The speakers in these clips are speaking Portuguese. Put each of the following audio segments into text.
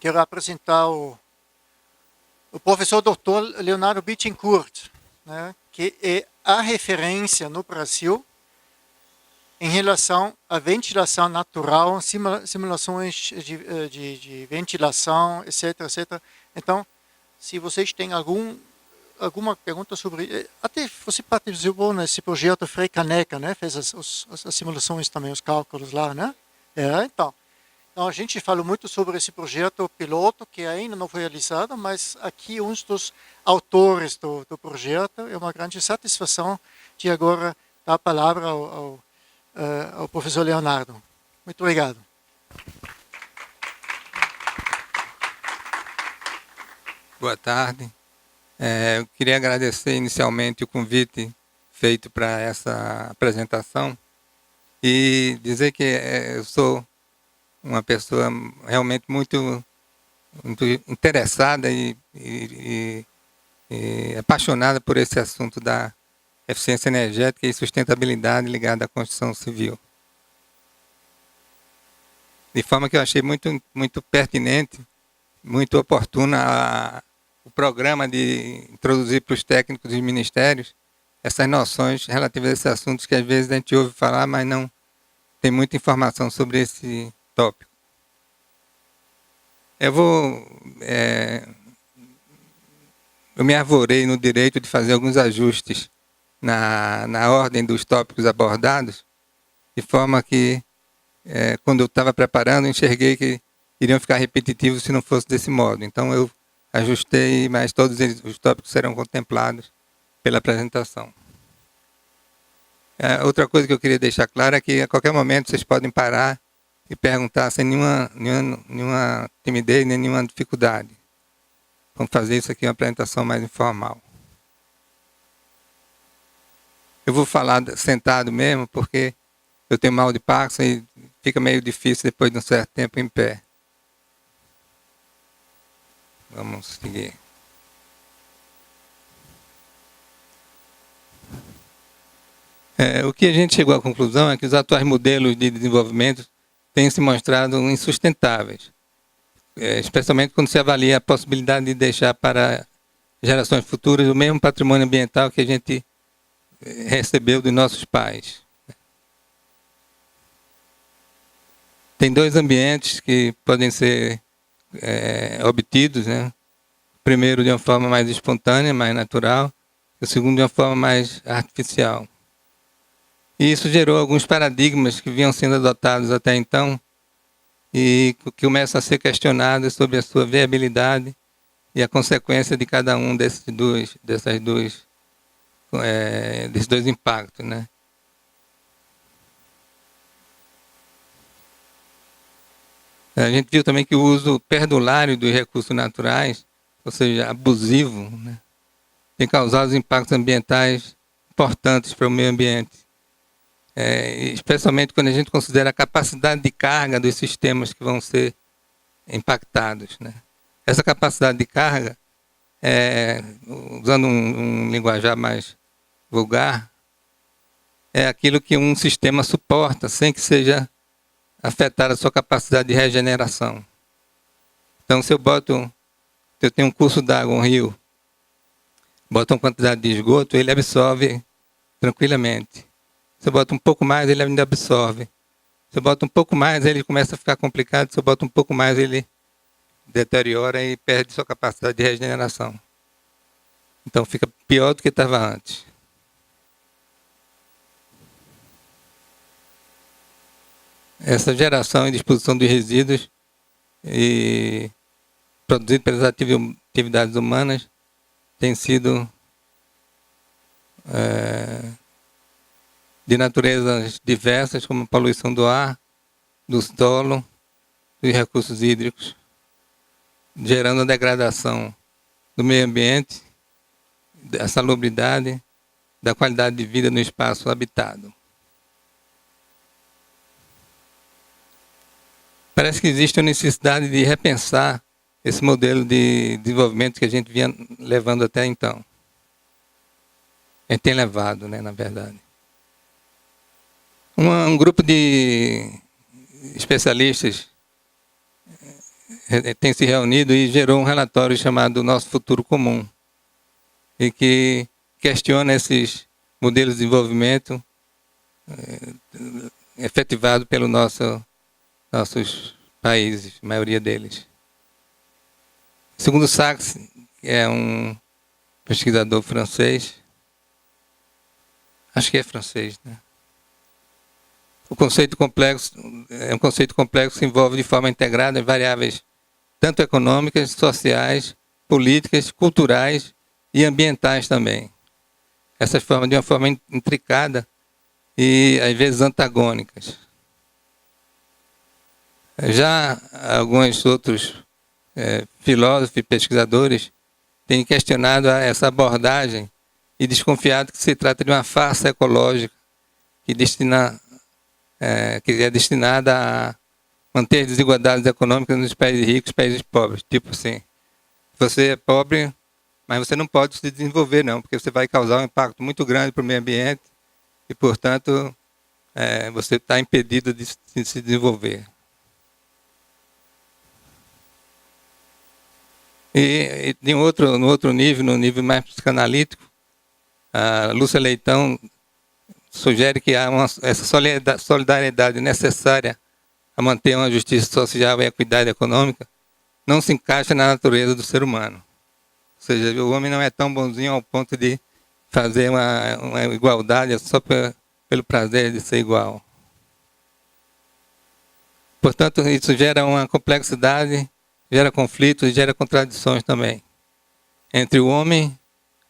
quero apresentar o professor Dr. Leonardo Bittencourt, né, que é a referência no Brasil em relação à ventilação natural, simulações de ventilação, etc, etc. Então, se vocês têm alguma pergunta sobre... Até você participou nesse projeto Frei Caneca, né? Fez as simulações também, os cálculos lá, né? Então, a gente falou muito sobre esse projeto piloto, que ainda não foi realizado, mas aqui um dos autores do projeto. É uma grande satisfação de agora dar a palavra ao professor Leonardo. Muito obrigado. Boa tarde. Eu queria agradecer inicialmente o convite feito para essa apresentação e dizer que eu sou uma pessoa realmente muito interessada e apaixonada por esse assunto da eficiência energética e sustentabilidade ligada à construção civil. De forma que eu achei muito pertinente, muito oportuna o programa de introduzir para os técnicos e ministérios essas noções relativas a esses assuntos que às vezes a gente ouve falar, mas não tem muita informação sobre esse tópico. Eu me arvorei no direito de fazer alguns ajustes na ordem dos tópicos abordados, de forma que, quando eu estava preparando, enxerguei que iriam ficar repetitivos se não fosse desse modo. Então, eu ajustei, mas todos os tópicos serão contemplados pela apresentação. Outra coisa que eu queria deixar claro é que, a qualquer momento, vocês podem parar e perguntar sem nenhuma timidez, nem nenhuma dificuldade. Vamos fazer isso aqui uma apresentação mais informal. Eu vou falar sentado mesmo, porque eu tenho mal de Parkinson e fica meio difícil depois de um certo tempo em pé. Vamos seguir. O que a gente chegou à conclusão é que os atuais modelos de desenvolvimento têm se mostrado insustentáveis, especialmente quando se avalia a possibilidade de deixar para gerações futuras o mesmo patrimônio ambiental que a gente recebeu dos nossos pais. Tem dois ambientes que podem ser obtidos, né? O primeiro de uma forma mais espontânea, mais natural, e o segundo de uma forma mais artificial. E isso gerou alguns paradigmas que vinham sendo adotados até então e que começam a ser questionados sobre a sua viabilidade e a consequência de cada um desses dois impactos, né? A gente viu também que o uso perdulário dos recursos naturais, ou seja, abusivo, né, tem causado impactos ambientais importantes para o meio ambiente. Especialmente quando a gente considera a capacidade de carga dos sistemas que vão ser impactados, né? Essa capacidade de carga, usando um linguajar mais vulgar, é aquilo que um sistema suporta sem que seja afetada a sua capacidade de regeneração. Então, se eu tenho um curso d'água, um rio, boto uma quantidade de esgoto, ele absorve tranquilamente. Se eu boto um pouco mais, ele ainda absorve. Se eu boto um pouco mais, ele começa a ficar complicado. Se eu boto um pouco mais, ele deteriora e perde sua capacidade de regeneração. Então fica pior do que estava antes. Essa geração e disposição de resíduos produzidos pelas atividades humanas tem sido de naturezas diversas, como a poluição do ar, do solo, dos recursos hídricos, gerando a degradação do meio ambiente, da salubridade, da qualidade de vida no espaço habitado. Parece que existe a necessidade de repensar esse modelo de desenvolvimento que a gente vinha levando até então. A gente tem levado, né, na verdade. Um grupo de especialistas tem se reunido e gerou um relatório chamado Nosso Futuro Comum, e que questiona esses modelos de desenvolvimento efetivados pelos nossos países, a maioria deles. Segundo Sachs, que é um pesquisador francês, acho que é francês, né? O conceito complexo é um conceito complexo que envolve de forma integrada variáveis tanto econômicas, sociais, políticas, culturais e ambientais também. Essas formas de uma forma intricada e às vezes antagônicas. Já alguns outros filósofos e pesquisadores têm questionado essa abordagem e desconfiado que se trata de uma farsa ecológica que é destinada a manter desigualdades econômicas nos países ricos e países pobres. Tipo assim, você é pobre, mas você não pode se desenvolver não, porque você vai causar um impacto muito grande para o meio ambiente e, portanto, você está impedido de se desenvolver. E no outro nível, no nível mais psicanalítico, a Lúcia Leitão sugere que há essa solidariedade necessária a manter uma justiça social e a equidade econômica não se encaixa na natureza do ser humano. Ou seja, o homem não é tão bonzinho ao ponto de fazer uma igualdade só pelo prazer de ser igual. Portanto, isso gera uma complexidade, gera conflitos e gera contradições também entre o homem,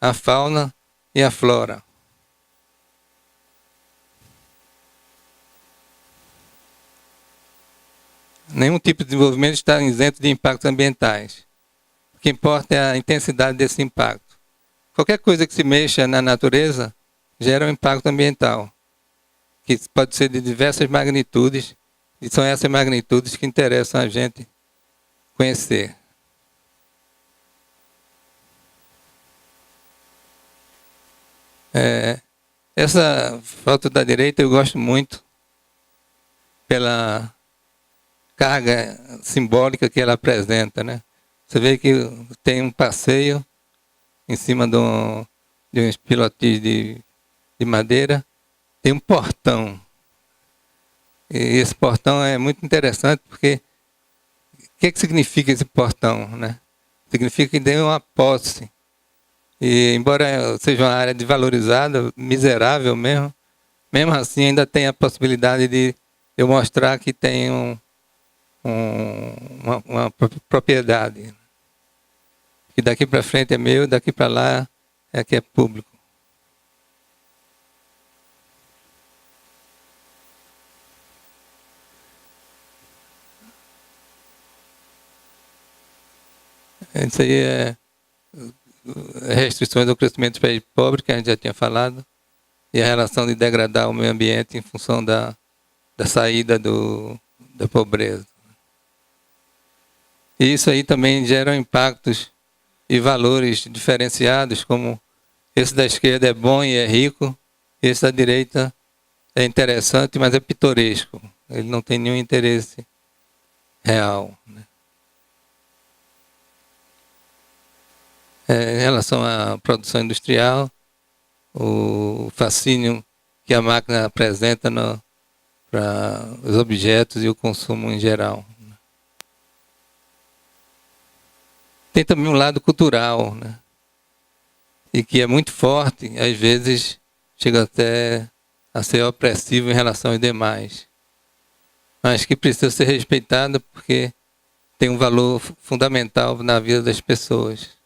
a fauna e a flora. Nenhum tipo de desenvolvimento está isento de impactos ambientais. O que importa é a intensidade desse impacto. Qualquer coisa que se mexa na natureza gera um impacto ambiental, que pode ser de diversas magnitudes, e são essas magnitudes que interessam a gente conhecer. Essa foto da direita eu gosto muito pela carga simbólica que ela apresenta, né? Você vê que tem um passeio em cima de uns pilotis de madeira, tem um portão. E esse portão é muito interessante porque o que significa esse portão, né? Significa que tem uma posse. E embora seja uma área desvalorizada, miserável mesmo assim ainda tem a possibilidade de eu mostrar que tem uma propriedade. Que daqui para frente é meu, daqui para lá é que é público. Isso aí é restrições ao crescimento dos países pobres, que a gente já tinha falado, e a relação de degradar o meio ambiente em função da saída da pobreza. E isso aí também gera impactos e valores diferenciados, como esse da esquerda é bom e é rico, esse da direita é interessante, mas é pitoresco. Ele não tem nenhum interesse real, né? Em relação à produção industrial, o fascínio que a máquina apresenta para os objetos e o consumo em geral. Tem também um lado cultural, né? E que é muito forte, às vezes chega até a ser opressivo em relação aos demais. Mas que precisa ser respeitado porque tem um valor fundamental na vida das pessoas.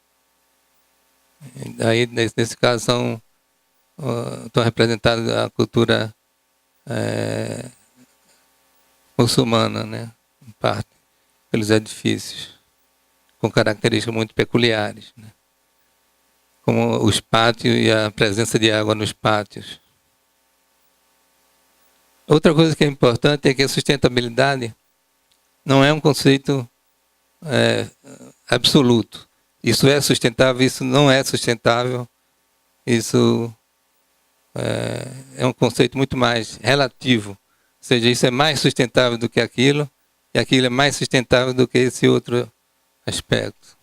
Aí, nesse caso, estão representadas a cultura muçulmana, né? Em parte, pelos edifícios, com características muito peculiares, né? Como os pátios e a presença de água nos pátios. Outra coisa que é importante é que a sustentabilidade não é um conceito absoluto. Isso é sustentável, isso não é sustentável. Isso é um conceito muito mais relativo. Ou seja, isso é mais sustentável do que aquilo, e aquilo é mais sustentável do que esse outro aspecto.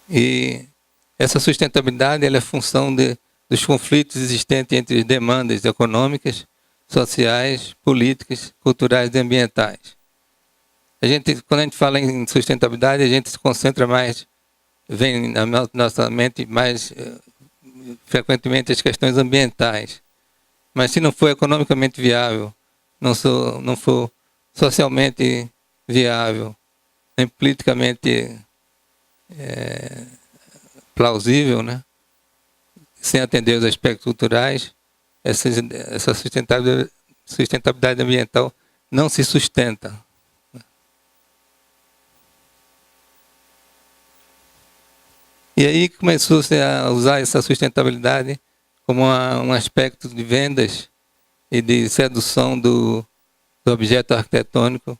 E essa sustentabilidade ela é função dos conflitos existentes entre as demandas econômicas, sociais, políticas, culturais e ambientais. Quando a gente fala em sustentabilidade, a gente se concentra mais, vem na nossa mente mais frequentemente as questões ambientais. Mas se não for economicamente viável, não for socialmente viável, nem politicamente plausível, né? Sem atender os aspectos culturais, essa sustentabilidade ambiental não se sustenta. E aí começou-se a usar essa sustentabilidade como um aspecto de vendas e de sedução do objeto arquitetônico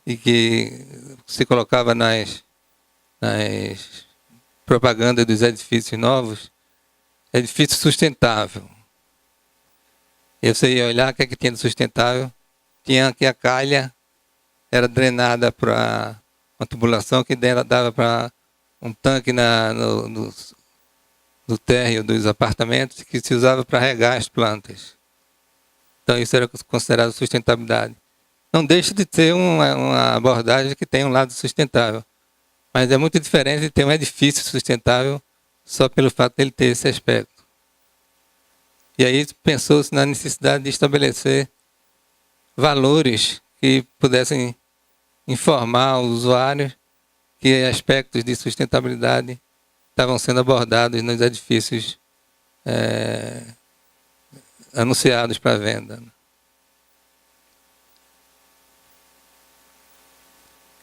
e que se colocava nas propagandas dos edifícios novos, edifício sustentável. E você ia olhar o que é que tinha de sustentável, tinha que a calha era drenada para uma tubulação que dava para um tanque no térreo dos apartamentos que se usava para regar as plantas. Então isso era considerado sustentabilidade. Não deixa de ter uma abordagem que tem um lado sustentável, mas é muito diferente de ter um edifício sustentável só pelo fato de ele ter esse aspecto. E aí pensou-se na necessidade de estabelecer valores que pudessem informar o usuário que aspectos de sustentabilidade estavam sendo abordados nos edifícios anunciados para venda.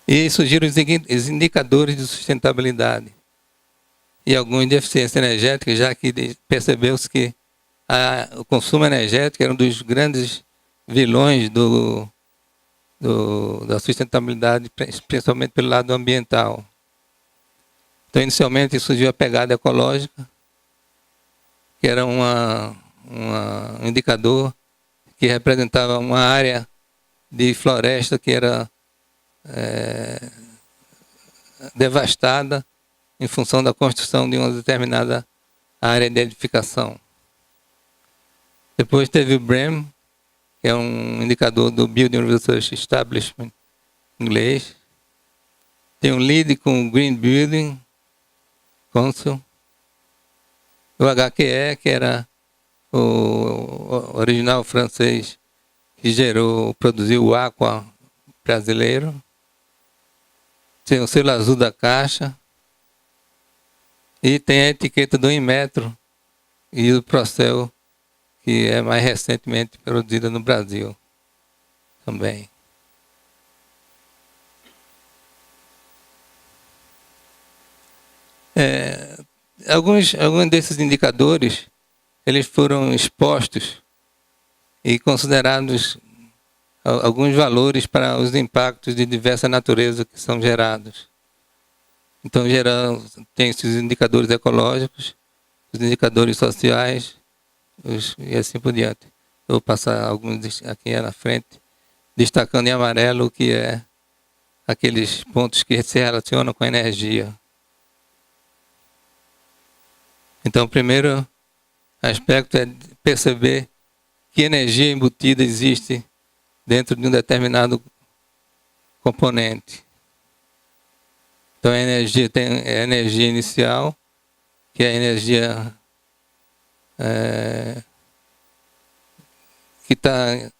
E surgiram os indicadores de sustentabilidade e alguns de eficiência energética, já que percebeu-se que o consumo energético era um dos grandes vilões da sustentabilidade, principalmente pelo lado ambiental. Então, inicialmente, surgiu a pegada ecológica, que era um indicador que representava uma área de floresta que era devastada em função da construção de uma determinada área de edificação. Depois teve o BREEAM, que é um indicador do Building Research Establishment em inglês. Tem um LEED com o Green Building Council. O HQE, que era o original francês que produziu o Aqua brasileiro. Tem o selo azul da Caixa. E tem a etiqueta do Inmetro e o Procel, que é mais recentemente produzida no Brasil também. Alguns desses indicadores eles foram expostos e considerados alguns valores para os impactos de diversa natureza que são gerados. Então, tem esses indicadores ecológicos, os indicadores sociais, e assim por diante. Eu vou passar alguns aqui na frente, destacando em amarelo o que é aqueles pontos que se relacionam com a energia. Então, o primeiro aspecto é perceber que energia embutida existe dentro de um determinado componente. Então, a energia tem a energia inicial, que é a energia que está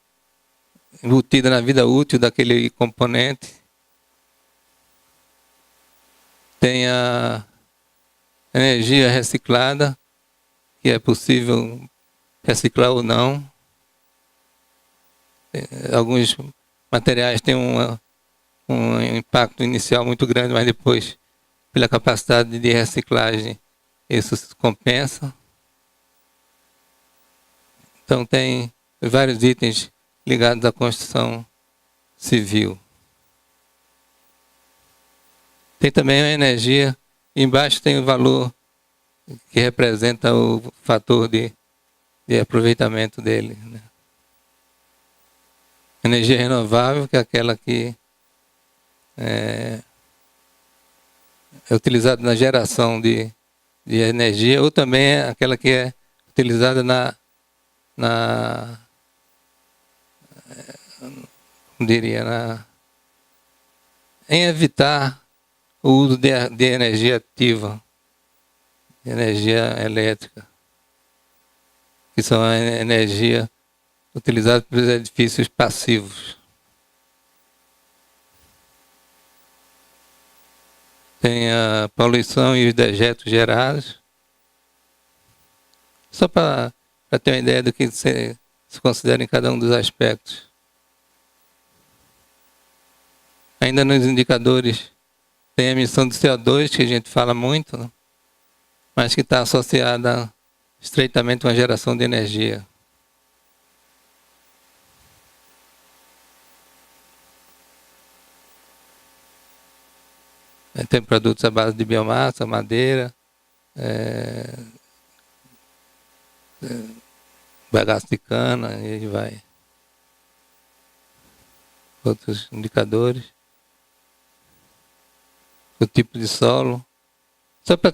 embutida na vida útil daquele componente. Tem a energia reciclada, que é possível reciclar ou não. Alguns materiais têm um impacto inicial muito grande, mas depois, pela capacidade de reciclagem, isso se compensa. Então, tem vários itens ligados à construção civil. Tem também a energia, embaixo tem o valor que representa o fator de aproveitamento dele, né? Energia renovável, que é aquela que é utilizada na geração de energia, ou também é aquela que é utilizada em evitar o uso de energia ativa, de energia elétrica, que são a energia utilizada pelos edifícios passivos. Tem a poluição e os dejetos gerados. Só para ter uma ideia do que se considera em cada um dos aspectos. Ainda nos indicadores tem a emissão de CO2, que a gente fala muito, né? Mas que está associada estreitamente com a geração de energia. Tem produtos à base de biomassa, madeira, bagaço de cana, e aí vai. Outros indicadores. O tipo de solo. Só para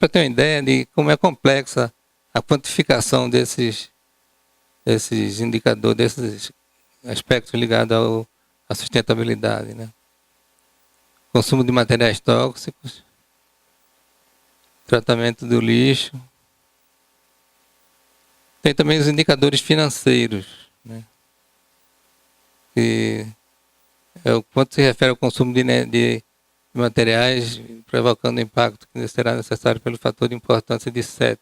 ter uma ideia de como é complexa a quantificação desses indicadores, desses aspectos ligados à sustentabilidade, né? Consumo de materiais tóxicos, tratamento do lixo. Tem também os indicadores financeiros, né? Que é o quanto se refere ao consumo de materiais, provocando o impacto que será necessário pelo fator de importância de 7.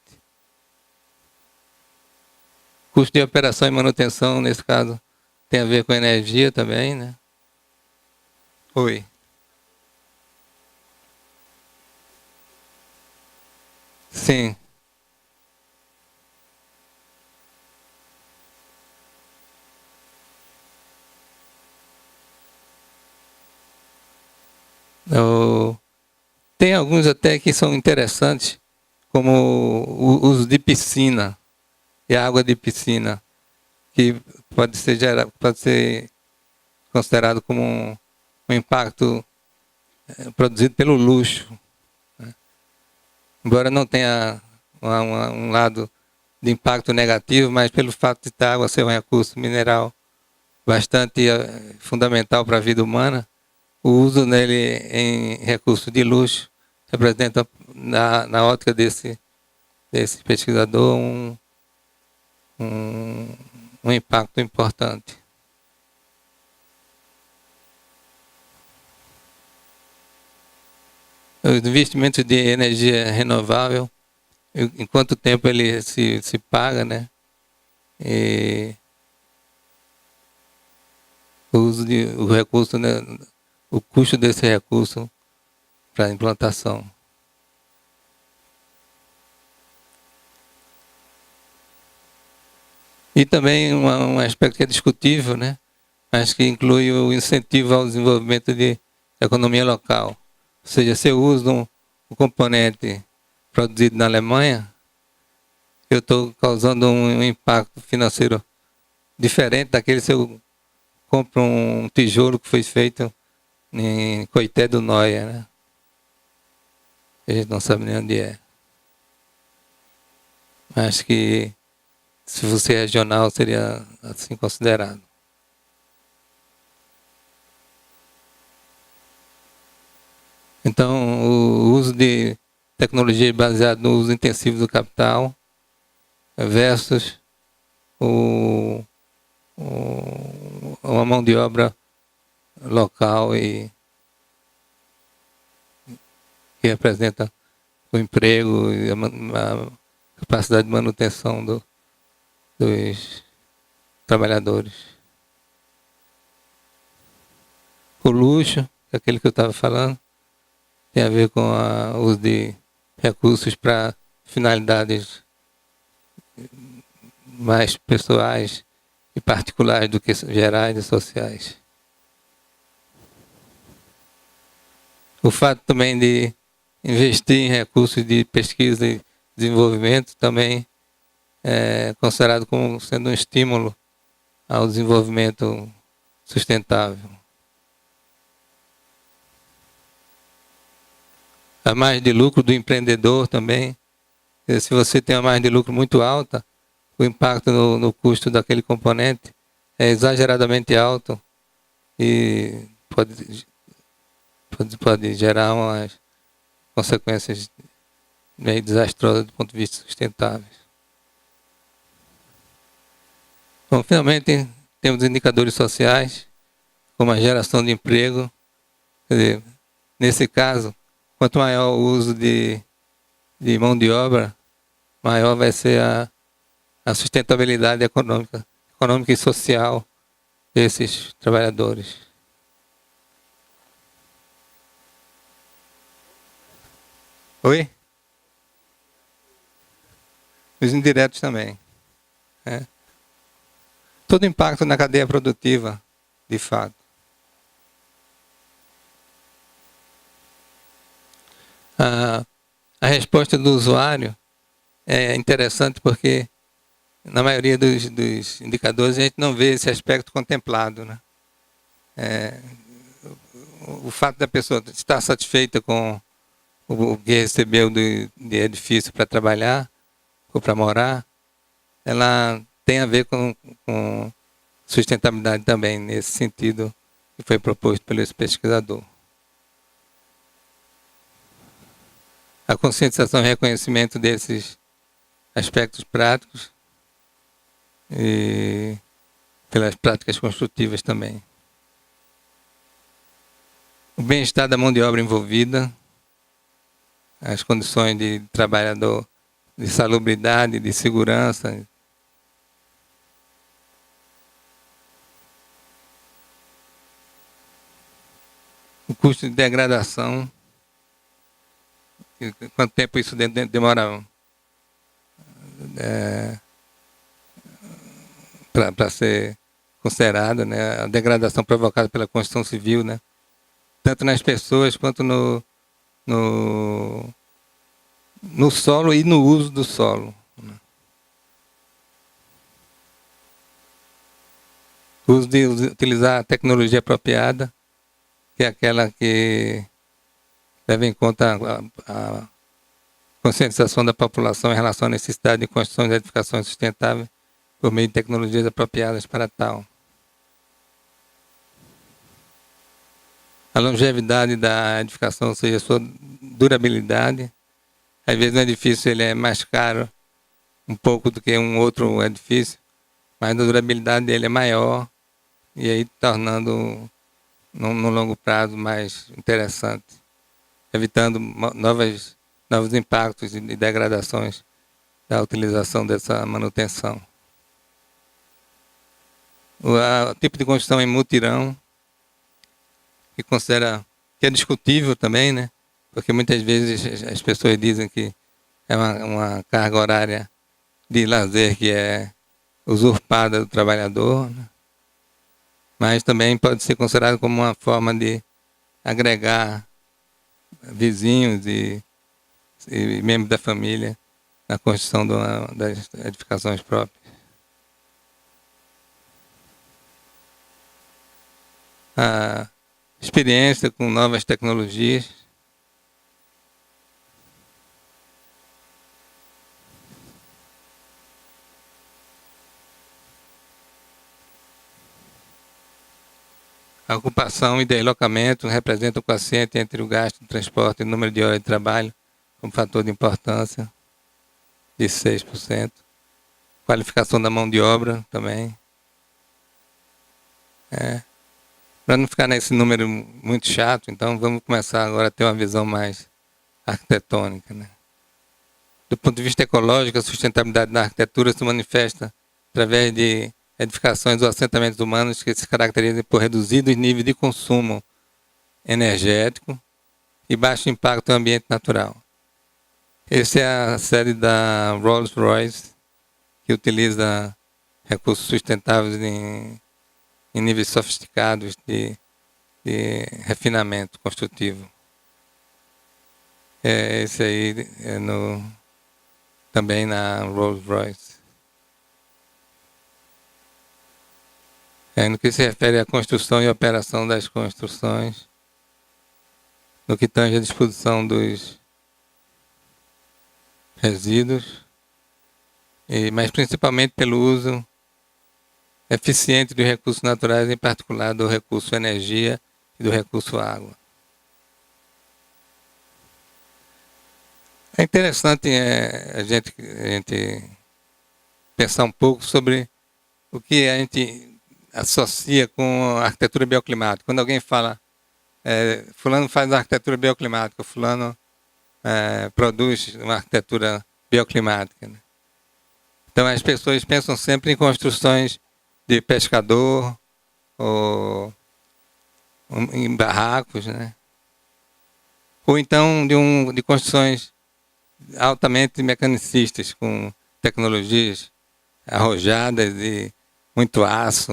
Custo de operação e manutenção, nesse caso, tem a ver com energia também, né? Oi. Sim. Tem alguns até que são interessantes, como o uso de piscina e água de piscina, que pode ser considerado como um impacto produzido pelo luxo, né? Embora não tenha um lado de impacto negativo, mas pelo fato de a água ser um recurso mineral bastante fundamental para a vida humana, o uso nele em recurso de luxo representa, na ótica desse pesquisador, um impacto importante. Os investimentos de energia renovável, em quanto tempo ele se paga, né? E o recurso, né? O custo desse recurso para a implantação. E também um aspecto que é discutível, né? Mas que inclui o incentivo ao desenvolvimento de economia local. Ou seja, se eu uso um componente produzido na Alemanha, eu estou causando um impacto financeiro diferente daquele se eu compro um tijolo que foi feito em Coité do Noia, né? A gente não sabe nem onde é. Mas que, se fosse regional, seria assim considerado. Então, o uso de tecnologia baseada no uso intensivo do capital versus uma mão de obra local e que representa o emprego e a capacidade de manutenção dos trabalhadores. O luxo, que é aquele que eu estava falando, tem a ver com o uso de recursos para finalidades mais pessoais e particulares do que gerais e sociais. O fato também de investir em recursos de pesquisa e desenvolvimento também é considerado como sendo um estímulo ao desenvolvimento sustentável. A margem de lucro do empreendedor também. Se você tem uma margem de lucro muito alta, o impacto no custo daquele componente é exageradamente alto e pode gerar umas consequências meio desastrosas do ponto de vista sustentável. Bom, finalmente, temos indicadores sociais, como a geração de emprego. Quer dizer, nesse caso, quanto maior o uso de mão de obra, maior vai ser a sustentabilidade econômica e social desses trabalhadores. Oi? Os indiretos também. Todo impacto na cadeia produtiva, de fato. A resposta do usuário é interessante porque, na maioria dos indicadores, a gente não vê esse aspecto contemplado, né? O fato da pessoa estar satisfeita com o que recebeu de edifício para trabalhar ou para morar, ela tem a ver com sustentabilidade também, nesse sentido que foi proposto pelo esse pesquisador. A conscientização e reconhecimento desses aspectos práticos e pelas práticas construtivas também. O bem-estar da mão de obra envolvida, as condições de trabalhador, de salubridade, de segurança. O custo de degradação, quanto tempo isso demora para ser considerado, né? A degradação provocada pela construção civil, né? Tanto nas pessoas quanto no solo e no uso do solo. O uso de utilizar a tecnologia apropriada, que é aquela que leva em conta a conscientização da população em relação à necessidade de construção de edificações sustentáveis por meio de tecnologias apropriadas para tal. A longevidade da edificação, ou seja, a sua durabilidade. Às vezes um edifício ele é mais caro um pouco do que um outro edifício, mas a durabilidade dele é maior e aí tornando no longo prazo mais interessante, evitando novos impactos e degradações da utilização dessa manutenção. O tipo de construção em mutirão, que considera que é discutível também, né? Porque muitas vezes as pessoas dizem que é uma carga horária de lazer que é usurpada do trabalhador, né? Mas também pode ser considerado como uma forma de agregar vizinhos e membros da família na construção das edificações próprias. A experiência com novas tecnologias. A ocupação e deslocamento representam o quociente entre o gasto de transporte e o número de horas de trabalho como fator de importância, de 6%. Qualificação da mão de obra também. Para não ficar nesse número muito chato, então vamos começar agora a ter uma visão mais arquitetônica, né? Do ponto de vista ecológico, a sustentabilidade da arquitetura se manifesta através de edificações ou assentamentos humanos que se caracterizam por reduzidos níveis de consumo energético e baixo impacto no ambiente natural. Essa é a série da Rolls-Royce, que utiliza recursos sustentáveis em níveis sofisticados de refinamento construtivo. Esse aí também na Rolls-Royce. No que se refere à construção e operação das construções, no que tange à disposição dos resíduos, mas principalmente pelo uso eficiente dos recursos naturais, em particular do recurso energia e do recurso água. É interessante a gente pensar um pouco sobre o que a gente associa com a arquitetura bioclimática. Quando alguém fala, fulano faz arquitetura bioclimática, fulano produz uma arquitetura bioclimática, né? Então as pessoas pensam sempre em construções de pescador ou em barracos, né? Ou então de construções altamente mecanicistas, com tecnologias arrojadas e muito aço.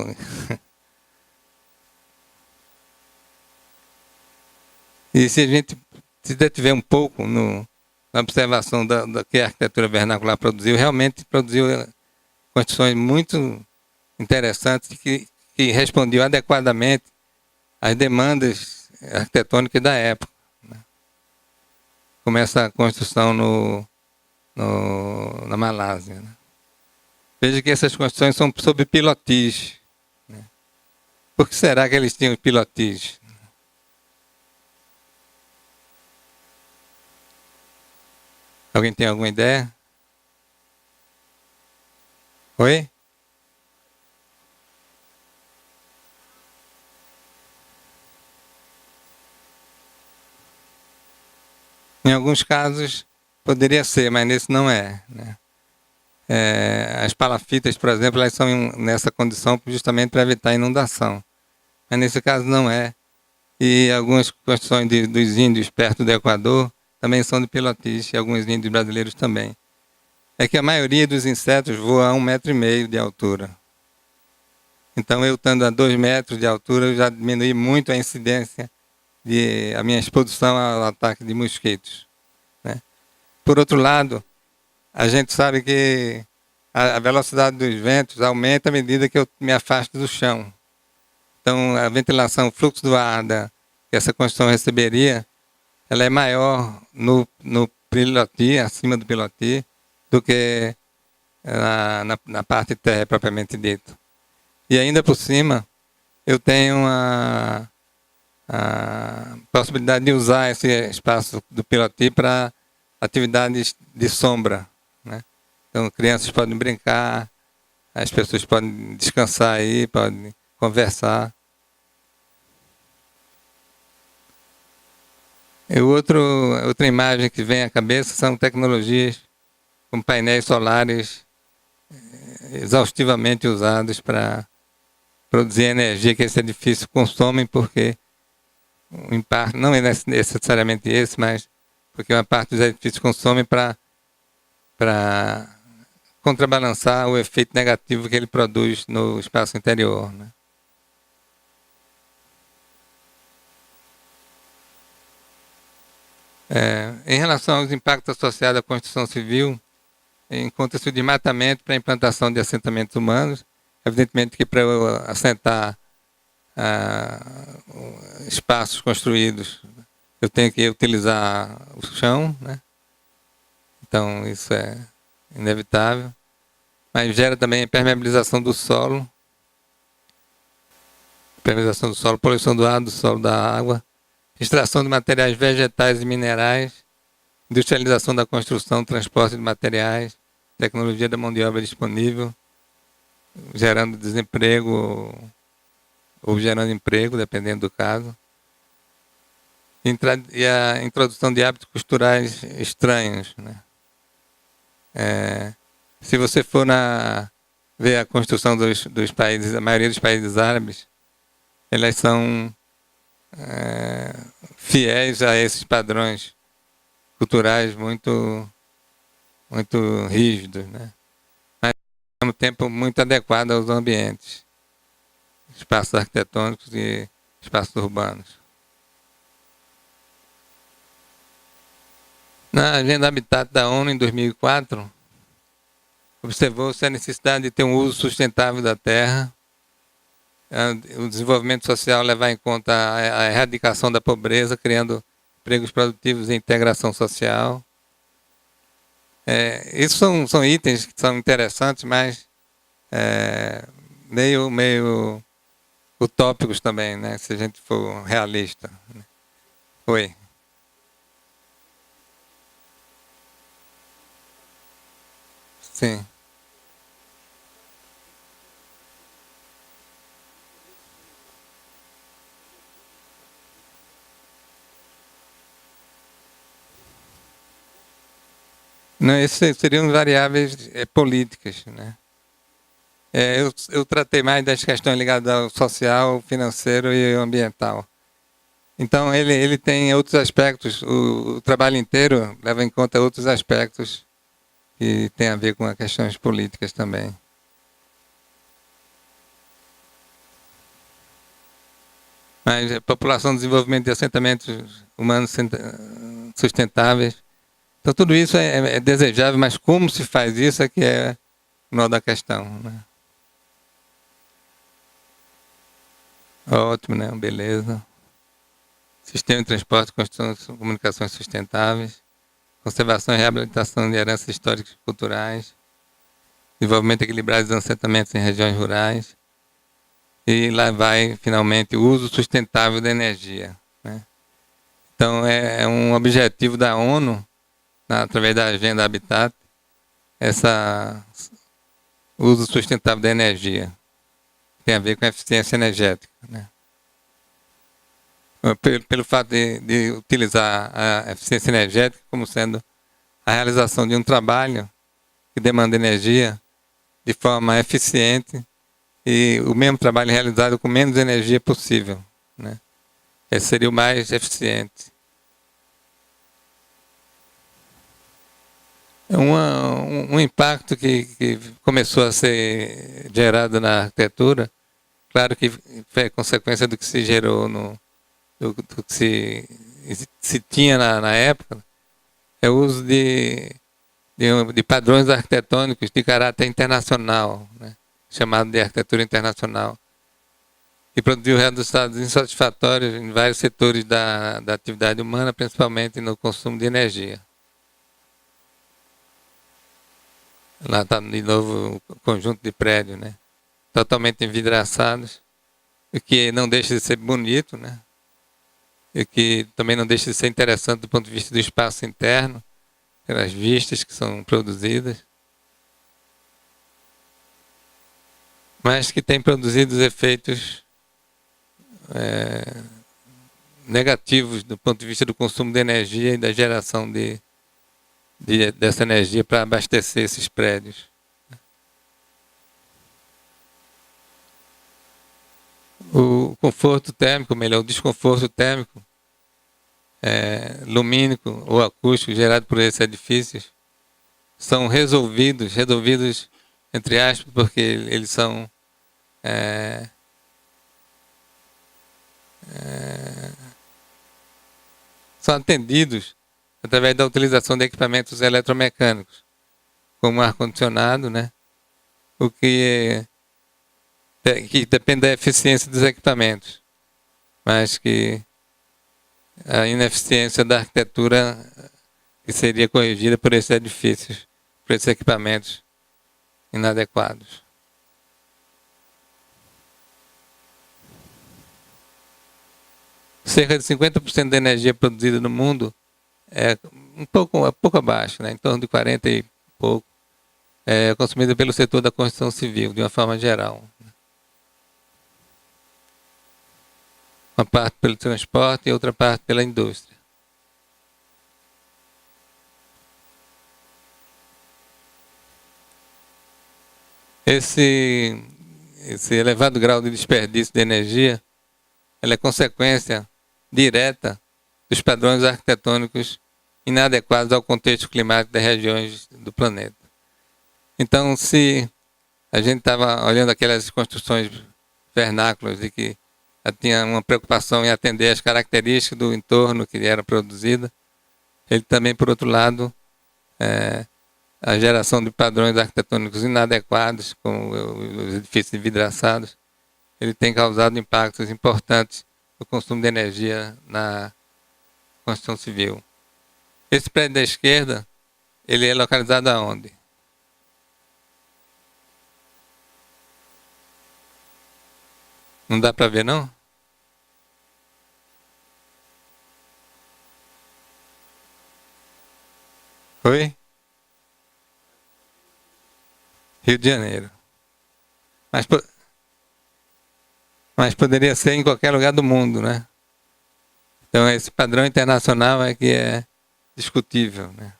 E se a gente se detiver um pouco na observação da que a arquitetura vernacular produziu, realmente produziu construções muito interessantes que respondiam adequadamente às demandas arquitetônicas da época, né? Como essa construção na Malásia, né? Veja que essas construções são sob pilotis, né? Por que será que eles tinham pilotis? Alguém tem alguma ideia? Oi? Em alguns casos poderia ser, mas nesse não é, né? As palafitas, por exemplo, elas são nessa condição justamente para evitar inundação. Mas nesse caso não é. E algumas construções dos índios perto do Equador também são de pilotis, e alguns índios brasileiros também. É que a maioria dos insetos voa a 1,5 metro de altura. Então, eu estando a 2 metros de altura, eu já diminui muito a incidência a minha exposição ao ataque de mosquitos, né? Por outro lado, a gente sabe que a velocidade dos ventos aumenta à medida que eu me afasto do chão. Então, a ventilação, o fluxo do ar que essa construção receberia, ela é maior no pilotis, acima do pilotis, do que na parte terra propriamente dita. E ainda por cima, eu tenho a possibilidade de usar esse espaço do pilotis para atividades de sombra, né? Então, crianças podem brincar, as pessoas podem descansar aí, podem conversar. E outra imagem que vem à cabeça são tecnologias como painéis solares exaustivamente usados para produzir a energia que esse edifício consome, porque em parte, não é necessariamente esse, mas porque uma parte dos edifícios consome para contrabalançar o efeito negativo que ele produz no espaço interior, né? Em relação aos impactos associados à construção civil, encontra-se o desmatamento para a implantação de assentamentos humanos. Evidentemente que para eu assentar espaços construídos, eu tenho que utilizar o chão, né? Então isso é inevitável. Mas gera também impermeabilização do solo, poluição do ar, do solo, da água, extração de materiais vegetais e minerais, industrialização da construção, transporte de materiais, tecnologia da mão de obra disponível, gerando desemprego ou gerando emprego, dependendo do caso. E a introdução de hábitos culturais estranhos, né? Se você for ver a construção dos países, a maioria dos países árabes, elas são fiéis a esses padrões culturais muito, muito rígidos, né? Mas ao mesmo tempo muito adequados aos ambientes, espaços arquitetônicos e espaços urbanos. Na Agenda Habitat da ONU, em 2004, observou-se a necessidade de ter um uso sustentável da terra, o desenvolvimento social levar em conta a erradicação da pobreza, criando empregos produtivos e integração social. Isso são itens que são interessantes, mas meio utópicos também, né? Se a gente for realista. Oi. Sim. Não, esses seriam variáveis políticas, né? Eu tratei mais das questões ligadas ao social, financeiro e ambiental. Então, ele tem outros aspectos, o trabalho inteiro leva em conta outros aspectos que tem a ver com as questões políticas também. Mas a população, desenvolvimento de assentamentos humanos sustentáveis. Então, tudo isso é desejável, mas como se faz isso é que é o nó da questão, né? Ótimo, né? Beleza. Sistema de transporte, construção, comunicações sustentáveis, conservação e reabilitação de heranças históricas e culturais, desenvolvimento equilibrado dos assentamentos em regiões rurais, e lá vai, finalmente, o uso sustentável da energia, né? Então, é um objetivo da ONU, através da Agenda Habitat, o uso sustentável da energia. Tem a ver com a eficiência energética, né? Pelo fato de utilizar a eficiência energética como sendo a realização de um trabalho que demanda energia de forma eficiente e o mesmo trabalho realizado com menos energia possível, né? Esse seria o mais eficiente. Um impacto que começou a ser gerado na arquitetura, claro que foi consequência do que se gerou do que se tinha na época, é o uso de padrões arquitetônicos de caráter internacional, né? Chamado de arquitetura internacional, que produziu resultados insatisfatórios em vários setores da atividade humana, principalmente no consumo de energia. Lá está de novo o conjunto de prédios, né? Totalmente envidraçados, o que não deixa de ser bonito, né? E que também não deixa de ser interessante do ponto de vista do espaço interno, pelas vistas que são produzidas, mas que tem produzido efeitos negativos do ponto de vista do consumo de energia e da geração dessa energia para abastecer esses prédios. O conforto térmico, melhor, o desconforto térmico, lumínico ou acústico gerado por esses edifícios são resolvidos entre aspas, porque eles são atendidos através da utilização de equipamentos eletromecânicos, como ar-condicionado, né? O que depende da eficiência dos equipamentos, mas que a ineficiência da arquitetura que seria corrigida por esses edifícios, por esses equipamentos inadequados. Cerca de 50% da energia produzida no mundo é um pouco abaixo, né? Em torno de 40 e pouco, é consumida pelo setor da construção civil, de uma forma geral. Uma parte pelo transporte e outra parte pela indústria. Esse elevado grau de desperdício de energia, ela é consequência direta dos padrões arquitetônicos inadequados ao contexto climático das regiões do planeta. Então, se a gente estava olhando aquelas construções vernáculas de que tinha uma preocupação em atender as características do entorno que era produzida, ele também, por outro lado, a geração de padrões arquitetônicos inadequados, como os edifícios vidraçados, ele tem causado impactos importantes no consumo de energia na construção civil. Esse prédio da esquerda, ele é localizado aonde? Não dá para ver, não? Oi? Rio de Janeiro. Mas poderia ser em qualquer lugar do mundo, né? Então esse padrão internacional é que é discutível, né?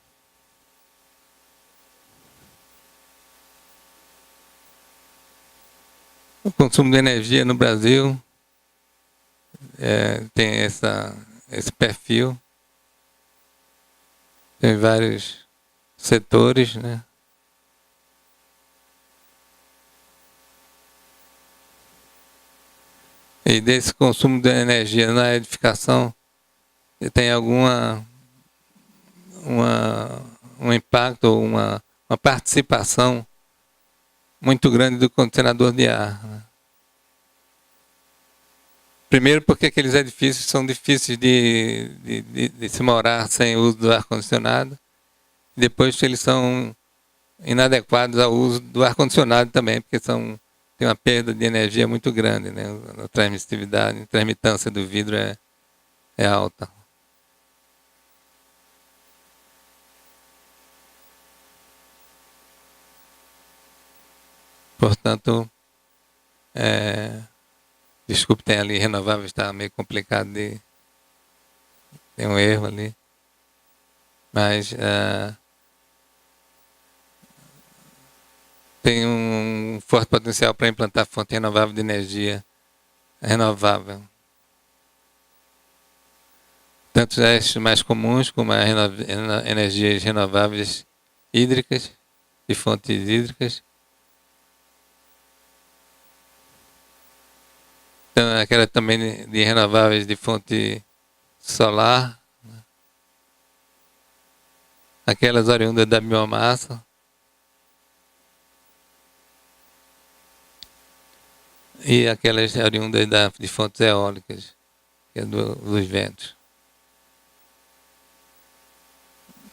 O consumo de energia no Brasil tem esse perfil. Tem vários setores, né? E desse consumo de energia na edificação, tem um impacto, uma participação muito grande do condicionador de ar, né? Primeiro porque aqueles edifícios são difíceis de se morar sem o uso do ar-condicionado. Depois que eles são inadequados ao uso do ar-condicionado também, porque tem uma perda de energia muito grande, né? A transmissividade, a transmitância do vidro é alta. Portanto, desculpe, tem ali renovável, está meio complicado tem um erro ali. Mas tem um forte potencial para implantar fonte renovável de energia renovável. Tanto as mais comuns como as energias renováveis hídricas, de fontes hídricas. Então, aquela também de renováveis de fonte solar, né? Aquelas oriundas da biomassa. E aquelas oriundas de fontes eólicas, que é dos ventos.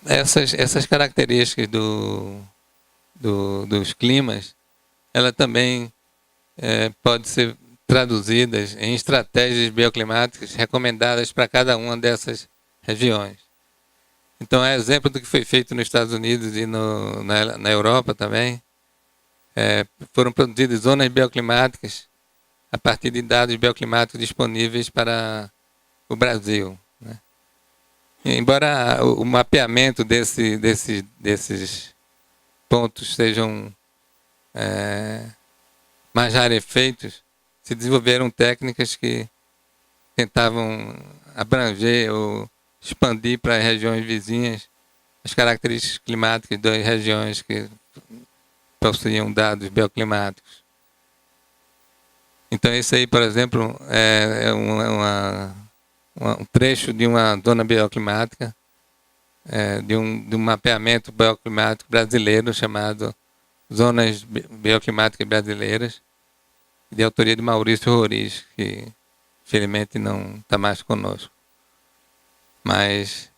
Essas características dos climas, ela também pode ser traduzidas em estratégias bioclimáticas recomendadas para cada uma dessas regiões. Então, é exemplo do que foi feito nos Estados Unidos e na Europa também. Foram produzidas zonas bioclimáticas a partir de dados bioclimáticos disponíveis para o Brasil, né? Embora o mapeamento desses pontos sejam mais rarefeitos, se desenvolveram técnicas que tentavam abranger ou expandir para as regiões vizinhas as características climáticas das regiões que possuíam dados bioclimáticos. Então, esse aí, por exemplo, é um trecho de uma zona bioclimática, de um mapeamento bioclimático brasileiro chamado Zonas Bioclimáticas Brasileiras, de autoria de Maurício Roriz, que infelizmente não está mais conosco. Mas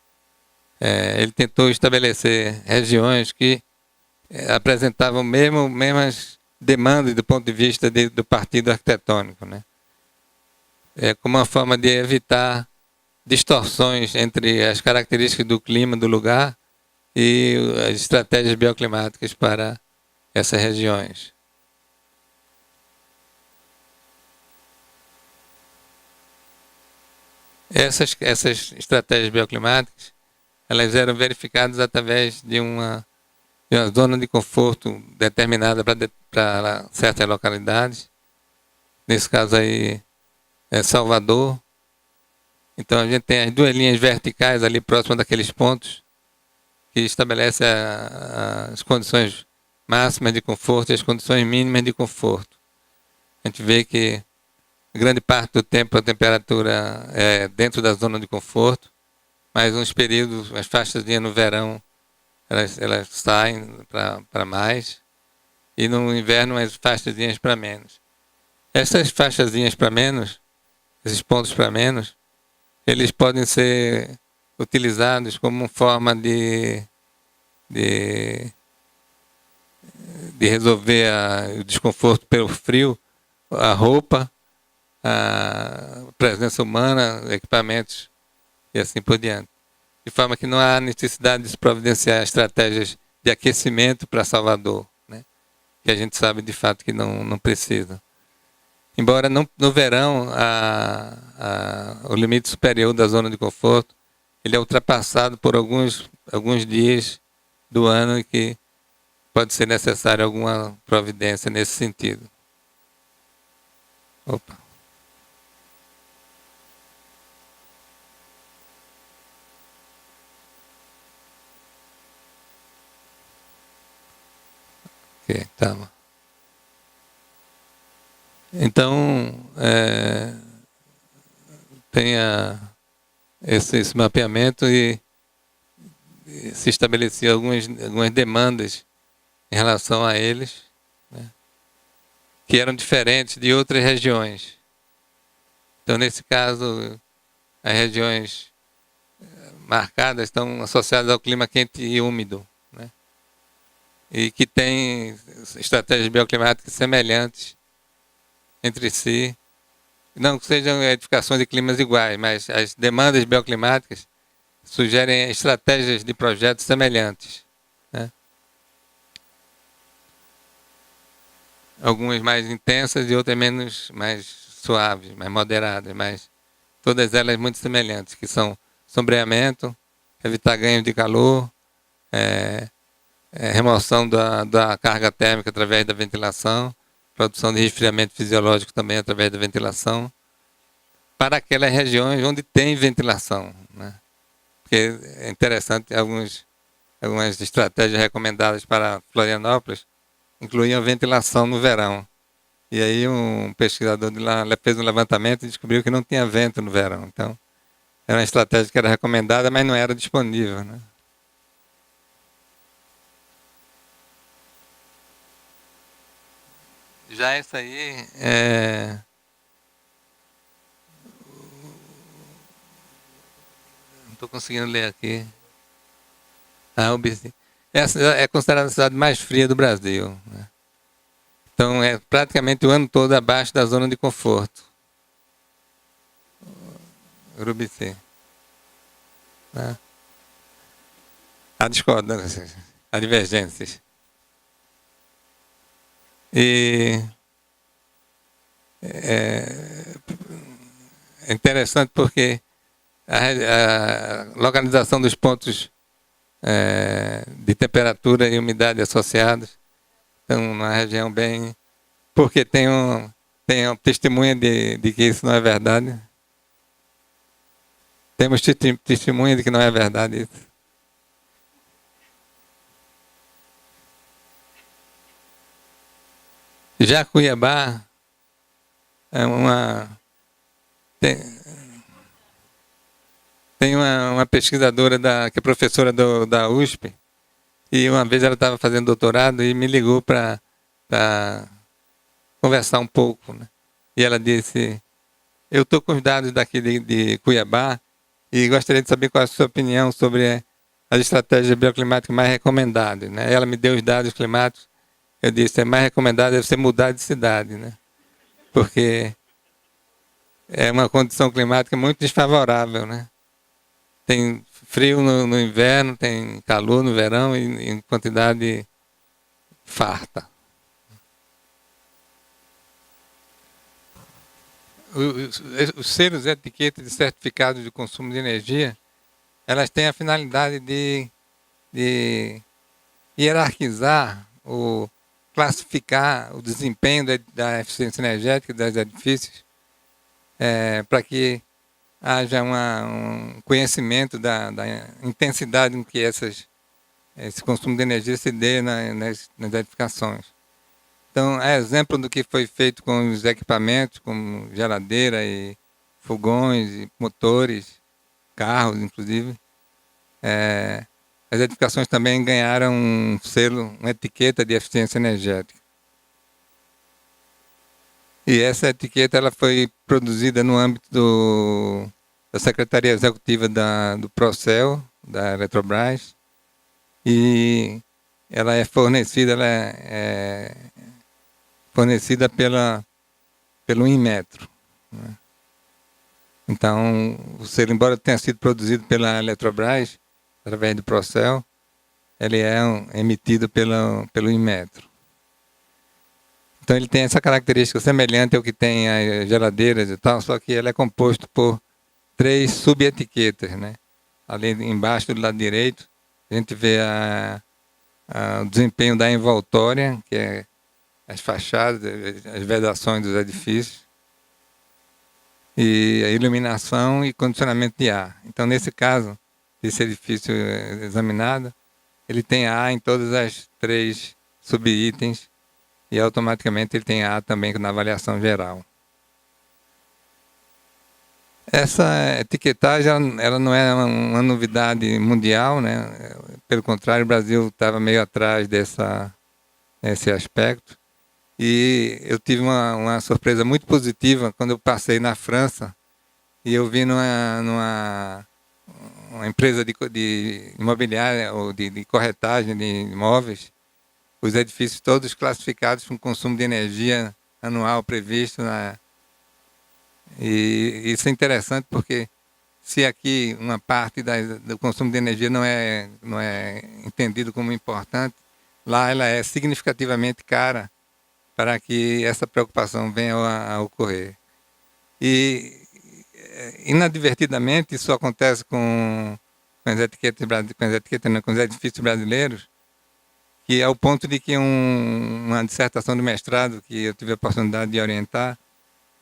ele tentou estabelecer regiões que apresentavam mesmas demandas do ponto de vista do partido arquitetônico, né? Como uma forma de evitar distorções entre as características do clima do lugar e as estratégias bioclimáticas para essas regiões. Essas estratégias bioclimáticas, elas eram verificadas através de uma zona de conforto determinada para certas localidades. Nesse caso aí é Salvador. Então a gente tem as duas linhas verticais ali próximas daqueles pontos que estabelecem as condições máximas de conforto e as condições mínimas de conforto. A gente vê que grande parte do tempo a temperatura é dentro da zona de conforto, mas uns períodos, as faixazinhas no verão, elas saem para mais, e no inverno as faixazinhas para menos. Essas faixazinhas para menos, esses pontos para menos, eles podem ser utilizados como forma de resolver o desconforto pelo frio, a roupa, a presença humana, equipamentos e assim por diante. De forma que não há necessidade de se providenciar estratégias de aquecimento para Salvador, né? Que a gente sabe de fato que não precisa. Embora no verão o limite superior da zona de conforto ele é ultrapassado por alguns dias do ano e que pode ser necessário alguma providência nesse sentido. Opa. Ok, tá. Então, tem esse mapeamento e se estabelecia algumas demandas em relação a eles, né, que eram diferentes de outras regiões. Então, nesse caso, as regiões marcadas estão associadas ao clima quente e úmido, né, e que têm estratégias bioclimáticas semelhantes entre si. Não que sejam edificações de climas iguais, mas as demandas bioclimáticas sugerem estratégias de projetos semelhantes, né? Algumas mais intensas e outras mais suaves, mais moderadas, mas todas elas muito semelhantes, que são sombreamento, evitar ganhos de calor, remoção da carga térmica através da ventilação, produção de resfriamento fisiológico também através da ventilação, para aquelas regiões onde tem ventilação, né? Porque é interessante, algumas estratégias recomendadas para Florianópolis incluíam ventilação no verão. E aí um pesquisador de lá fez um levantamento e descobriu que não tinha vento no verão. Então, era uma estratégia que era recomendada, mas não era disponível, né? Já essa aí não estou conseguindo ler aqui. Essa é considerada a cidade mais fria do Brasil, né? Então é praticamente o ano todo abaixo da zona de conforto. Urubici. Né? Há discordâncias, há divergências. E é interessante porque a localização dos pontos de temperatura e umidade associados estão numa região bem... Porque tem uma testemunha de que isso não é verdade. Temos testemunha de que não é verdade isso. Já Cuiabá é tem uma pesquisadora que é professora da USP, e uma vez ela estava fazendo doutorado e me ligou para conversar um pouco, né? E ela disse: eu estou com os dados daqui de Cuiabá e gostaria de saber qual é a sua opinião sobre as estratégias bioclimáticas mais recomendadas, né? Ela me deu os dados climáticos. Eu disse: é mais recomendado deve ser mudar de cidade, né? Porque é uma condição climática muito desfavorável, né? Tem frio no inverno, tem calor no verão e em quantidade farta. Os selos e etiquetas de certificados de consumo de energia, elas têm a finalidade de hierarquizar ou classificar o desempenho da eficiência energética dos edifícios, para que haja um conhecimento da intensidade em que esse consumo de energia se dê nas edificações. Então, é exemplo do que foi feito com os equipamentos, como geladeira e fogões e motores, carros, inclusive, as edificações também ganharam um selo, uma etiqueta de eficiência energética. E essa etiqueta ela foi produzida no âmbito da Secretaria Executiva do Procel, da Eletrobras, e ela é fornecida, pelo Inmetro, né? Então, o selo, embora tenha sido produzido pela Eletrobras, através do Procel, ele é emitido pelo Inmetro. Então ele tem essa característica semelhante ao que tem as geladeiras e tal, só que ele é composto por 3 subetiquetas, né? Ali embaixo do lado direito, a gente vê o desempenho da envoltória, que é as fachadas, as vedações dos edifícios, e a iluminação e condicionamento de ar. Então, nesse caso, esse edifício examinado, ele tem A em todas as 3 subitens, e automaticamente ele tem A também na avaliação geral. Essa etiquetagem ela não é uma novidade mundial, né? Pelo contrário, o Brasil estava meio atrás desse aspecto. E eu tive uma surpresa muito positiva quando eu passei na França e eu vi numa empresa de imobiliária ou de corretagem de imóveis, os edifícios todos classificados com consumo de energia anual previsto. E isso é interessante porque se aqui uma parte do consumo de energia não é entendido como importante, lá ela é significativamente cara para que essa preocupação venha a ocorrer. E inadvertidamente isso acontece com os edifícios brasileiros, que é o ponto de que uma dissertação de mestrado que eu tive a oportunidade de orientar,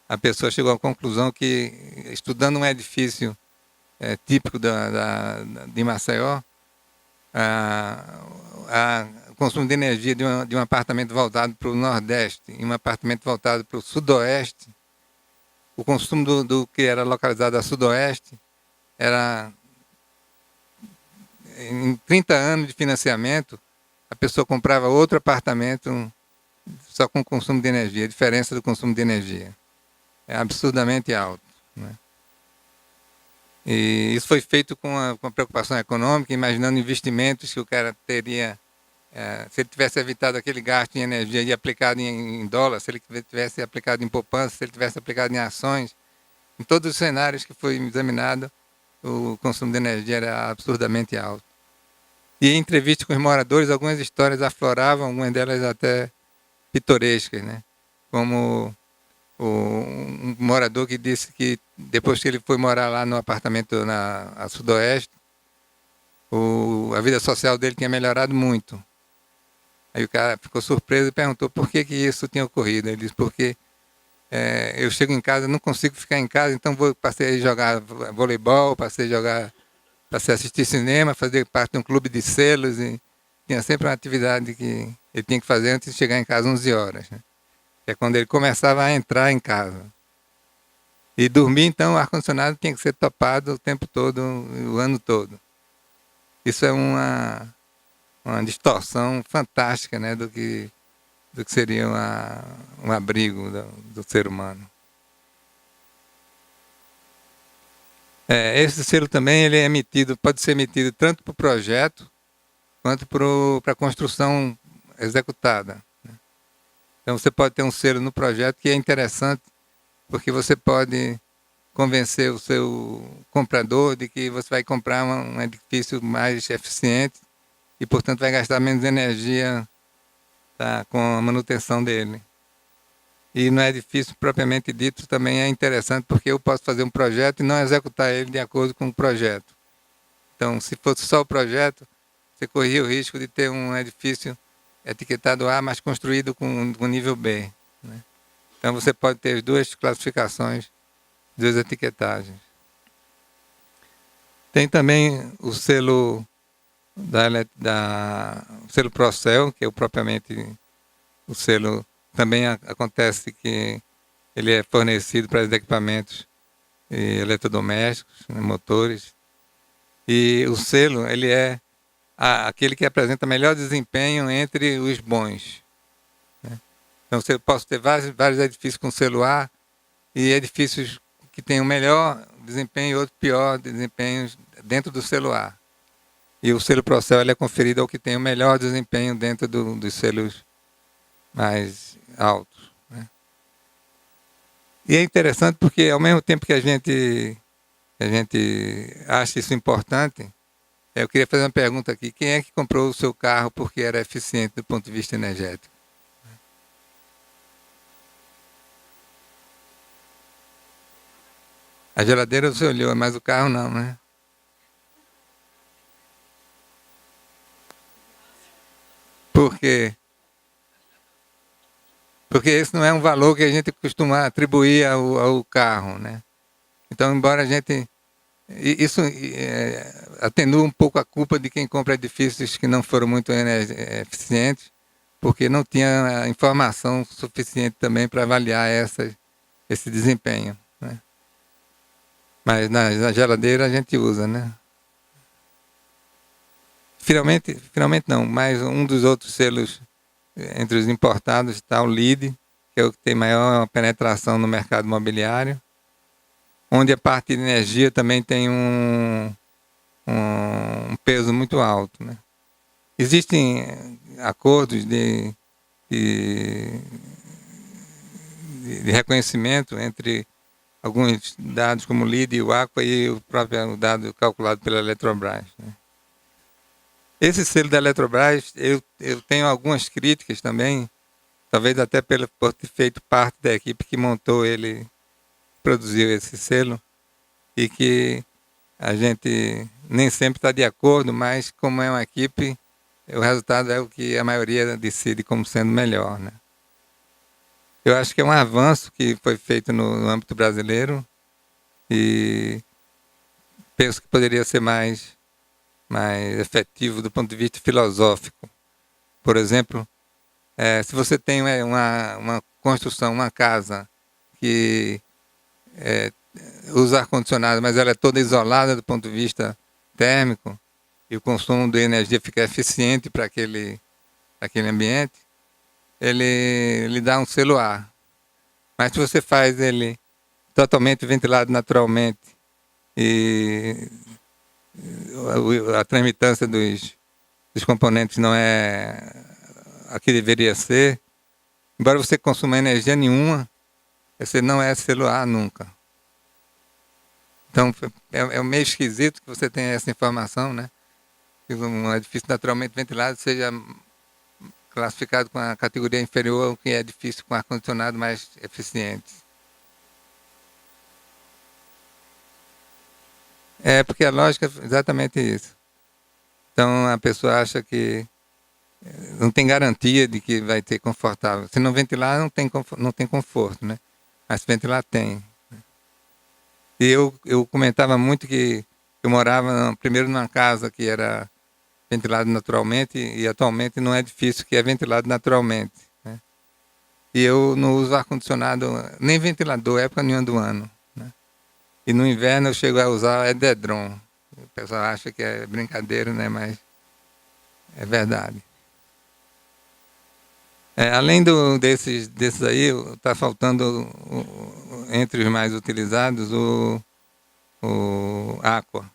a pessoa chegou à conclusão que, estudando um edifício típico de Maceió, o consumo de energia de um apartamento voltado para o Nordeste e um apartamento voltado para o Sudoeste, o consumo do que era localizado a Sudoeste era, em 30 anos de financiamento, a pessoa comprava outro apartamento só com consumo de energia, a diferença do consumo de energia é absurdamente alto, né? E isso foi feito com a preocupação econômica, imaginando investimentos que o cara teria, se ele tivesse evitado aquele gasto em energia e aplicado em dólar, se ele tivesse aplicado em poupança, se ele tivesse aplicado em ações, em todos os cenários que foi examinado, o consumo de energia era absurdamente alto. E em entrevista com os moradores, algumas histórias afloravam, algumas delas até pitorescas, né? Como um morador que disse que depois que ele foi morar lá no apartamento a Sudoeste, a vida social dele tinha melhorado muito. Aí o cara ficou surpreso e perguntou por que isso tinha ocorrido. Ele disse, porque eu chego em casa, não consigo ficar em casa, então passei a jogar voleibol, passei a assistir cinema, fazer parte de um clube de selos, e tinha sempre uma atividade que ele tinha que fazer antes de chegar em casa 11 horas, né? Que é quando ele começava a entrar em casa. E dormir, então, o ar-condicionado tinha que ser topado o tempo todo, o ano todo. Isso é uma distorção fantástica, né, do que seria um abrigo do ser humano. Esse selo também ele pode ser emitido tanto para o projeto quanto para a construção executada. Então você pode ter um selo no projeto que é interessante, porque você pode convencer o seu comprador de que você vai comprar um edifício mais eficiente e, portanto, vai gastar menos energia, tá, com a manutenção dele. E no edifício propriamente dito também é interessante, porque eu posso fazer um projeto e não executar ele de acordo com o projeto. Então, se fosse só o projeto, você corria o risco de ter um edifício etiquetado A, mas construído com nível B, né? Então você pode ter as 2 classificações, 2 etiquetagens. Tem também o selo o selo Procel, que é propriamente o selo. Também acontece que ele é fornecido para os equipamentos eletrodomésticos, né, motores. E o selo, ele é aquele que apresenta melhor desempenho entre os bons. Então, você pode ter vários edifícios com selo A e edifícios que têm o melhor desempenho e outro pior desempenho dentro do selo A. E o selo Procel ele é conferido ao que tem o melhor desempenho dentro dos selos mais altos. Né? E é interessante porque, ao mesmo tempo que a gente acha isso importante, eu queria fazer uma pergunta aqui. Quem é que comprou o seu carro porque era eficiente do ponto de vista energético? A geladeira você olhou, mas o carro não, né? Por quê? Porque esse não é um valor que a gente costuma atribuir ao carro, né? Então, embora a gente... Isso atenua um pouco a culpa de quem compra edifícios que não foram muito eficientes, porque não tinha informação suficiente também para avaliar esse desempenho. Né? Mas na geladeira a gente usa, né? Finalmente não, mas um dos outros selos entre os importados está o LEED, que é o que tem maior penetração no mercado imobiliário, onde a parte de energia também tem um peso muito alto. Né? Existem acordos de reconhecimento entre alguns dados como o LEED e o Aqua e o próprio dado calculado pela Eletrobras. Né? Esse selo da Eletrobras, eu tenho algumas críticas também, talvez até por ter feito parte da equipe que montou ele, produziu esse selo, e que a gente nem sempre está de acordo, mas como é uma equipe, o resultado é o que a maioria decide como sendo melhor. Né? Eu acho que é um avanço que foi feito no âmbito brasileiro e penso que poderia ser mais efetivo do ponto de vista filosófico. Por exemplo, se você tem uma construção, uma casa que usa ar-condicionado, mas ela é toda isolada do ponto de vista térmico e o consumo de energia fica eficiente para aquele ambiente, ele lhe dá um selo A. Mas se você faz ele totalmente ventilado naturalmente e a transmitância dos componentes não é a que deveria ser, embora você consuma energia nenhuma, você não é selo A nunca. Então, é meio esquisito que você tenha essa informação, né? Que um edifício naturalmente ventilado seja classificado com a categoria inferior ao que é edifício com ar-condicionado mais eficiente. Porque a lógica é exatamente isso. Então, a pessoa acha que não tem garantia de que vai ter confortável. Se não ventilar, não tem conforto, né? Mas se ventilar, tem. E eu comentava muito que eu morava primeiro numa casa que era ventilado naturalmente e atualmente num edifício que é ventilado naturalmente. Né? E eu não uso ar-condicionado, nem ventilador, época nenhuma do ano. Né? E no inverno eu chego a usar edredom. O pessoal acha que é brincadeira, né? Mas é verdade. Além desses aí, está faltando, entre os mais utilizados, o Aqua,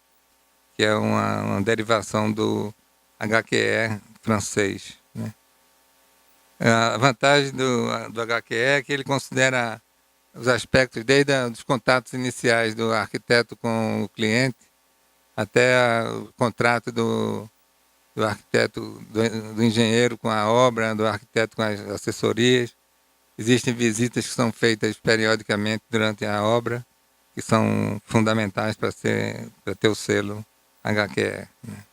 que é uma derivação do HQE francês. Né? A vantagem do HQE é que ele considera os aspectos, desde os contatos iniciais do arquiteto com o cliente, até o contrato do arquiteto, do engenheiro com a obra, do arquiteto com as assessorias. Existem visitas que são feitas periodicamente durante a obra, que são fundamentais para ter o selo HQE. Né?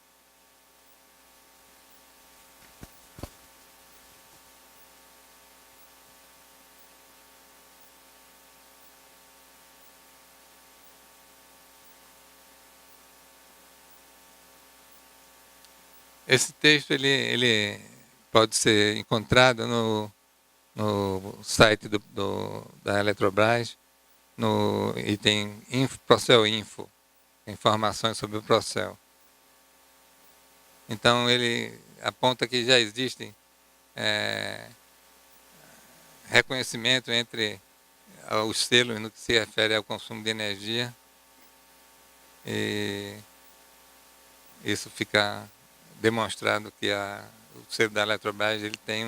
Esse texto ele pode ser encontrado no site da Eletrobras, no item Procel Info, informações sobre o Procel. Então, ele aponta que já existe reconhecimento entre os selos no que se refere ao consumo de energia, e isso fica demonstrado que o selo da Eletrobras ele tem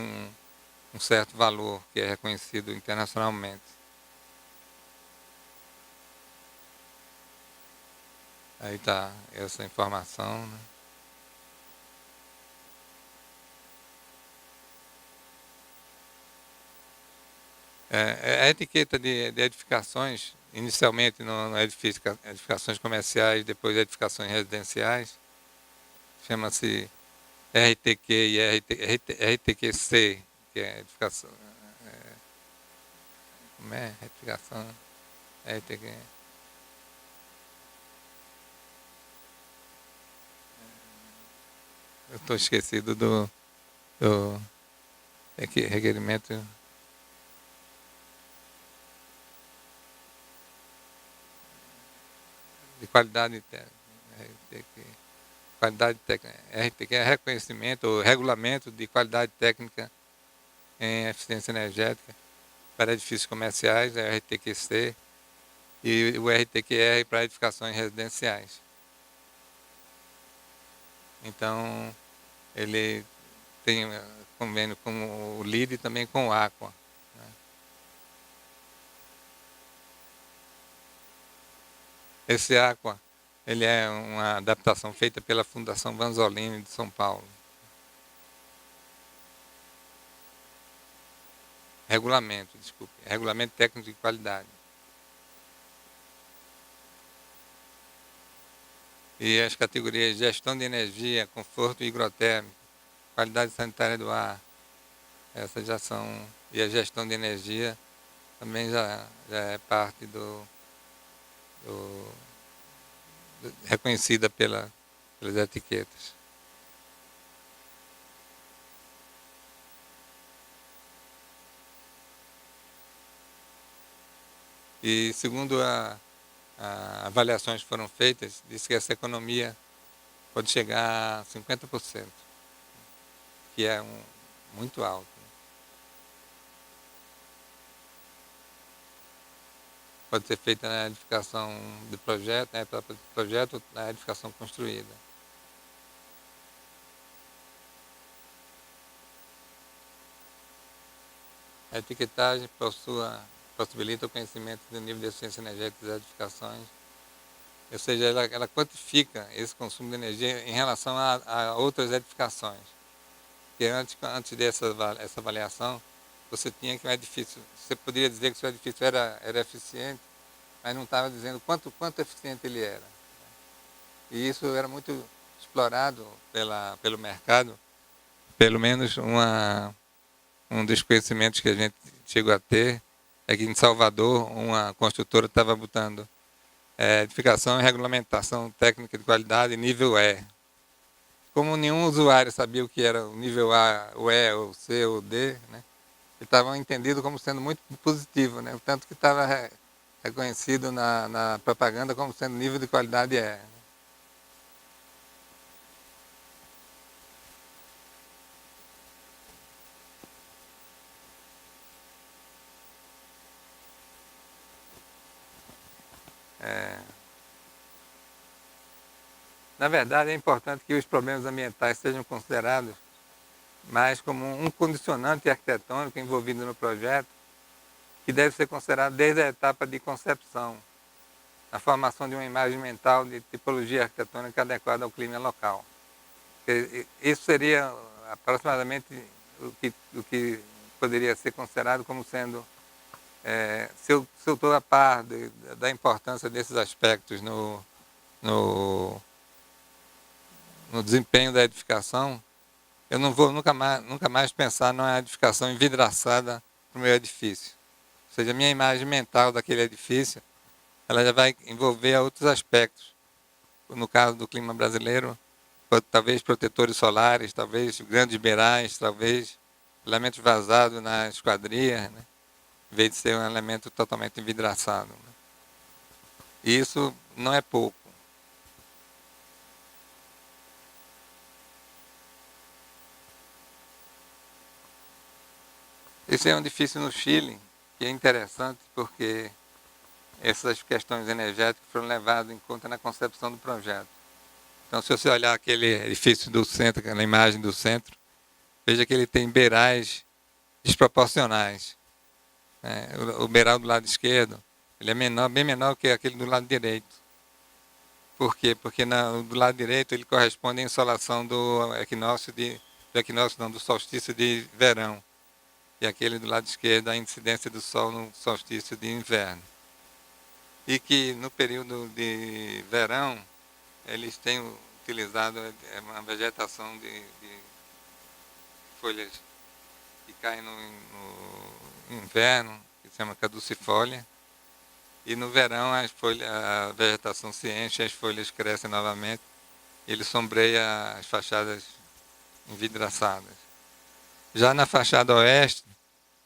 um certo valor que é reconhecido internacionalmente. Aí está essa informação, né? A etiqueta de edificações, inicialmente no edificações comerciais, depois edificações residenciais, chama-se RTQ e RTQC, que é edificação. Como é? Edificação. RTQ. Eu estou esquecido do requerimento. De qualidade técnica. Qualidade técnica. RTQ é reconhecimento ou regulamento de qualidade técnica em eficiência energética para edifícios comerciais, é o RTQC, e o RTQR para edificações residenciais. Então, ele tem convênio com o LID e também com o Aqua. Né? Esse Aqua, ele é uma adaptação feita pela Fundação Vanzolini de São Paulo. Regulamento técnico de qualidade. E as categorias gestão de energia, conforto higrotérmico, qualidade sanitária do ar, essas já são, e a gestão de energia também já é parte reconhecida pelas etiquetas. E segundo avaliações que foram feitas, diz que essa economia pode chegar a 50%, que é muito alto. Pode ser feita na edificação do projeto, na etapa do projeto, na edificação construída. A etiquetagem possibilita o conhecimento do nível de eficiência energética das edificações, ou seja, ela quantifica esse consumo de energia em relação a outras edificações. Porque antes dessa essa avaliação, você tinha que um edifício, você poderia dizer que o seu edifício era eficiente, mas não estava dizendo quanto eficiente ele era. E isso era muito explorado pelo mercado, pelo menos um dos conhecimentos que a gente chegou a ter é que em Salvador uma construtora estava botando edificação e regulamentação técnica de qualidade nível E. Como nenhum usuário sabia o que era o nível A, o E, o C ou o D, né? Ele estava entendido como sendo muito positivo, né? Tanto que estava reconhecido na propaganda como sendo nível de qualidade E. Na verdade, é importante que os problemas ambientais sejam considerados mais como um condicionante arquitetônico envolvido no projeto, que deve ser considerado desde a etapa de concepção, a formação de uma imagem mental de tipologia arquitetônica adequada ao clima local. Isso seria aproximadamente o que poderia ser considerado como sendo, se eu estou a par da importância desses aspectos no desempenho da edificação, eu não vou nunca mais pensar numa edificação envidraçada para o meu edifício. Ou seja, a minha imagem mental daquele edifício, ela já vai envolver outros aspectos. No caso do clima brasileiro, talvez protetores solares, talvez grandes beirais, talvez elementos vazados na esquadria, né? Em vez de ser um elemento totalmente envidraçado. Né? E isso não é pouco. Esse é um edifício no Chile, que é interessante porque essas questões energéticas foram levadas em conta na concepção do projeto. Então, se você olhar aquele edifício do centro, aquela imagem do centro, veja que ele tem beirais desproporcionais. O beiral do lado esquerdo, ele é menor, bem menor que aquele do lado direito. Por quê? Porque do lado direito ele corresponde à insolação do do solstício de verão. E aquele do lado esquerdo, a incidência do Sol no solstício de inverno. E que no período de verão, eles têm utilizado uma vegetação de folhas que caem no inverno, que se chama caducifólia. E no verão a vegetação se enche, as folhas crescem novamente, e ele sombreia as fachadas envidraçadas. Já na fachada oeste,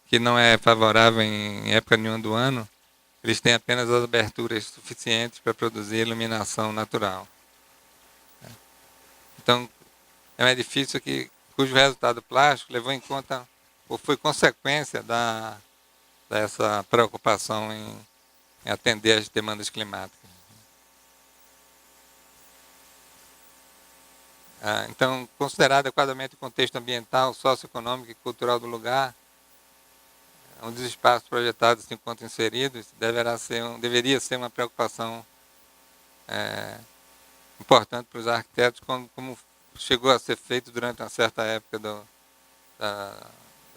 que não é favorável em época nenhuma do ano, eles têm apenas as aberturas suficientes para produzir iluminação natural. Então, é um edifício cujo resultado plástico levou em conta, ou foi consequência dessa preocupação em atender às demandas climáticas. Então, considerado adequadamente o contexto ambiental, socioeconômico e cultural do lugar, onde os espaços projetados se encontram inseridos, deveria ser uma preocupação importante para os arquitetos, como chegou a ser feito durante uma certa época da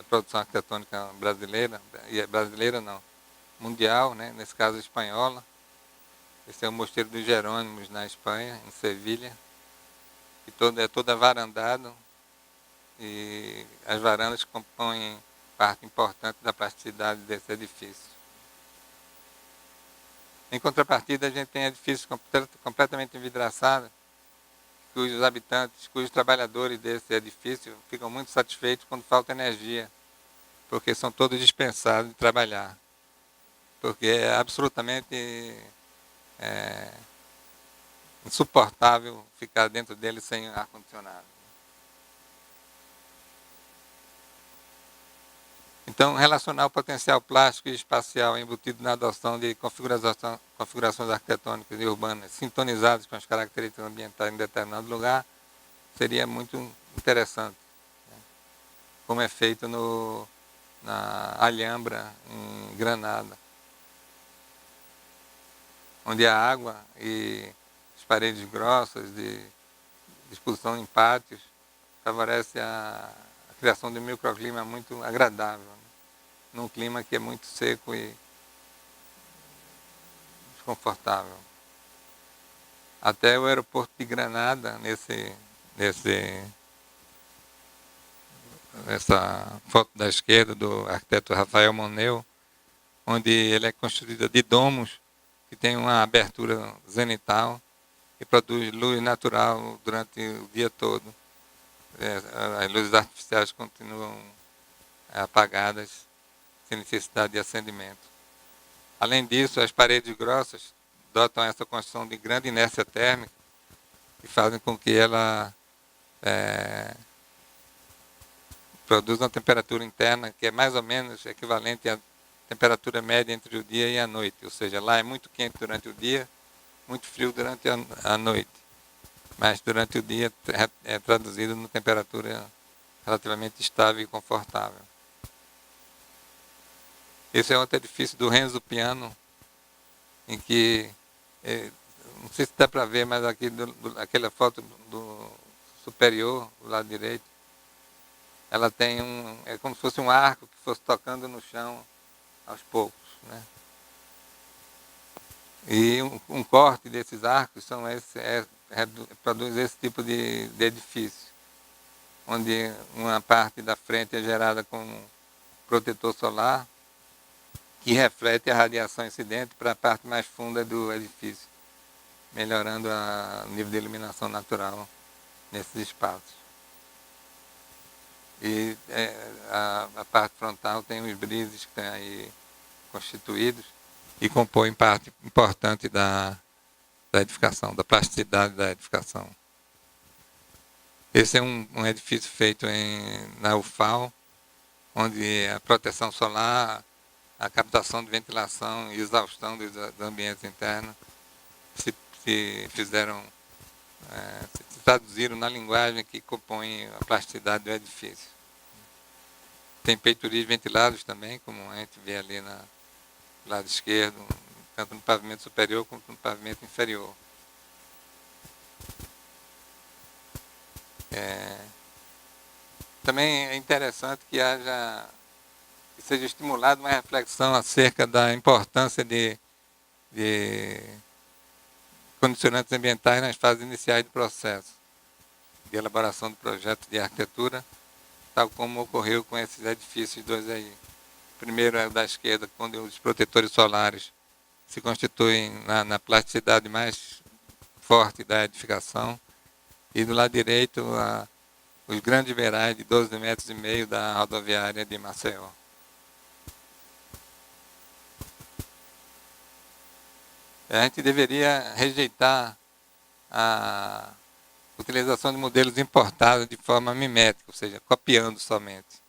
produção arquitetônica brasileira, e brasileira não, mundial, né? Nesse caso espanhola. Esse é o Mosteiro dos Jerônimos, na Espanha, em Sevilha, que é todo avarandado, e as varandas compõem parte importante da plasticidade desse edifício. Em contrapartida, a gente tem edifícios completamente envidraçados, cujos trabalhadores desse edifício ficam muito satisfeitos quando falta energia, porque são todos dispensados de trabalhar, porque é absolutamente insuportável ficar dentro dele sem ar-condicionado. Então, relacionar o potencial plástico e espacial embutido na adoção de configurações arquitetônicas e urbanas sintonizadas com as características ambientais em determinado lugar seria muito interessante, né? Como é feito na Alhambra, em Granada, onde a água e as paredes grossas de disposição em pátios favorece a criação de um microclima muito agradável, né? Num clima que é muito seco e desconfortável. Até o aeroporto de Granada, essa foto da esquerda do arquiteto Rafael Moneu, onde ele é construído de domos que tem uma abertura zenital e produz luz natural durante o dia todo. As luzes artificiais continuam apagadas sem necessidade de acendimento. Além disso, as paredes grossas dotam essa construção de grande inércia térmica e fazem com que ela produza uma temperatura interna que é mais ou menos equivalente à temperatura média entre o dia e a noite. Ou seja, lá é muito quente durante o dia, muito frio durante a noite. Mas durante o dia é traduzido numa temperatura relativamente estável e confortável. Esse é outro edifício do Renzo Piano, em que, não sei se dá para ver, mas aqui aquela foto do superior, do lado direito, ela tem é como se fosse um arco que fosse tocando no chão aos poucos, né? E um corte desses arcos produz esse tipo de edifício, onde uma parte da frente é gerada com protetor solar, que reflete a radiação incidente para a parte mais funda do edifício, melhorando o nível de iluminação natural nesses espaços. E a parte frontal tem os brises que estão aí constituídos e compõem parte importante da edificação, da plasticidade da edificação. Esse é um edifício feito na UFAL, onde a proteção solar, a captação de ventilação e exaustão dos ambientes internos se fizeram, se traduziram na linguagem que compõe a plasticidade do edifício. Tem peitoris ventilados também, como a gente vê ali no lado esquerdo, tanto no pavimento superior quanto no pavimento inferior. Também é interessante que seja estimulada uma reflexão acerca da importância de condicionantes ambientais nas fases iniciais do processo de elaboração do projeto de arquitetura, tal como ocorreu com esses edifícios dois aí. O primeiro é o da esquerda, quando os protetores solares se constituem na plasticidade mais forte da edificação, e do lado direito os grandes beirais de 12,5 metros da rodoviária de Maceió. A gente deveria rejeitar a utilização de modelos importados de forma mimética, ou seja, copiando somente.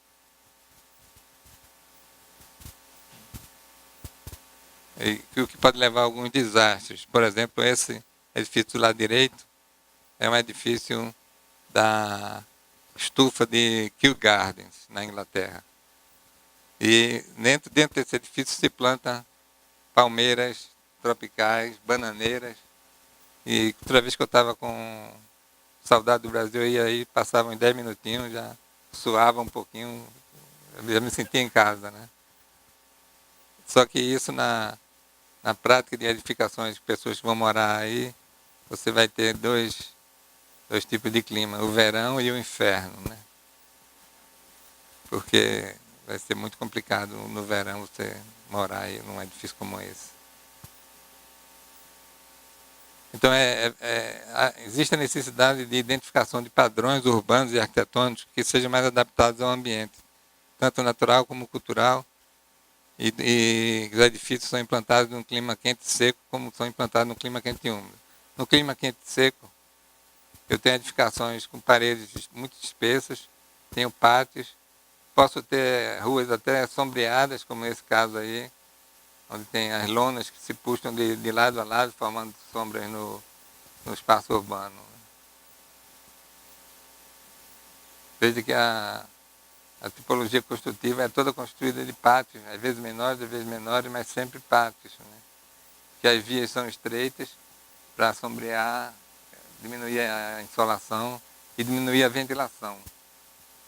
O que pode levar a alguns desastres. Por exemplo, esse edifício do lado direito é um edifício da estufa de Kew Gardens, na Inglaterra. E dentro desse edifício se planta palmeiras tropicais, bananeiras. E toda vez que eu estava com saudade do Brasil, eu ia aí, passava uns 10 minutinhos, já suava um pouquinho, já me sentia em casa, né? Só que isso na prática de edificações, pessoas que vão morar aí, você vai ter dois tipos de clima, o verão e o inferno, né? Porque vai ser muito complicado no verão você morar aí num edifício como esse. Então, existe a necessidade de identificação de padrões urbanos e arquitetônicos que sejam mais adaptados ao ambiente, tanto natural como cultural, e os edifícios são implantados num clima quente e seco, como são implantados no clima quente e úmido. No clima quente e seco, eu tenho edificações com paredes muito espessas, tenho pátios, posso ter ruas até sombreadas, como esse caso aí, onde tem as lonas que se puxam de lado a lado, formando sombras no espaço urbano. Veja que a tipologia construtiva é toda construída de pátios, às vezes menores, mas sempre pátios, né? Que as vias são estreitas para sombrear, diminuir a insolação e diminuir a ventilação.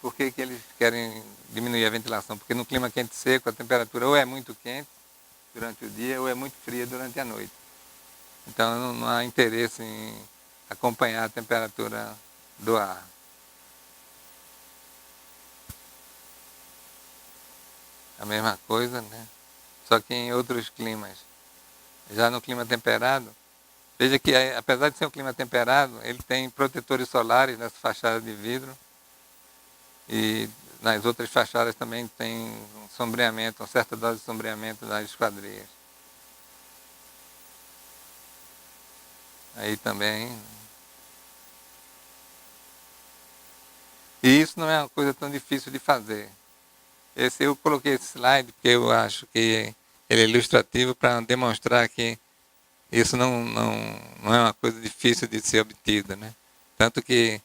Por que eles querem diminuir a ventilação? Porque no clima quente e seco a temperatura ou é muito quente durante o dia ou é muito fria durante a noite. Então não há interesse em acompanhar a temperatura do ar. A mesma coisa, né? Só que em outros climas. Já no clima temperado, veja que apesar de ser um clima temperado, ele tem protetores solares nessa fachada de vidro e nas outras fachadas também tem um sombreamento, uma certa dose de sombreamento das esquadrias. Aí também. E isso não é uma coisa tão difícil de fazer. Eu coloquei esse slide porque eu acho que ele é ilustrativo para demonstrar que isso não é uma coisa difícil de ser obtida, né? Tanto que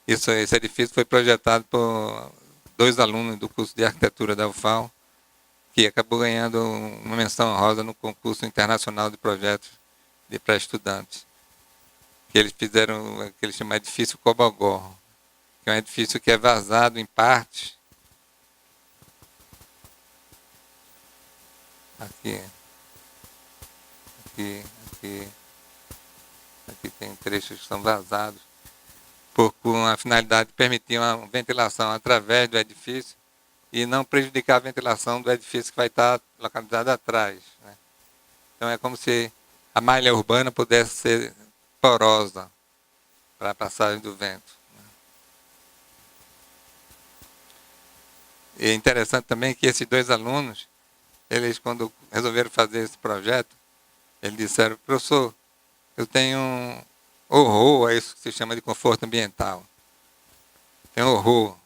esse edifício foi projetado por 2 alunos do curso de arquitetura da UFAL, que acabou ganhando uma menção honrosa no concurso internacional de projetos de pré-estudantes. Que eles fizeram o que eles chamam de edifício Cobogó, que é um edifício que é vazado em partes. Aqui tem trechos que são vazados, com a finalidade de permitir uma ventilação através do edifício e não prejudicar a ventilação do edifício que vai estar localizado atrás, né? Então é como se a malha urbana pudesse ser porosa para a passagem do vento. E é interessante também que esses 2 alunos, eles quando resolveram fazer esse projeto, eles disseram: professor, eu tenho um horror a isso que se chama de conforto ambiental. Tenho horror.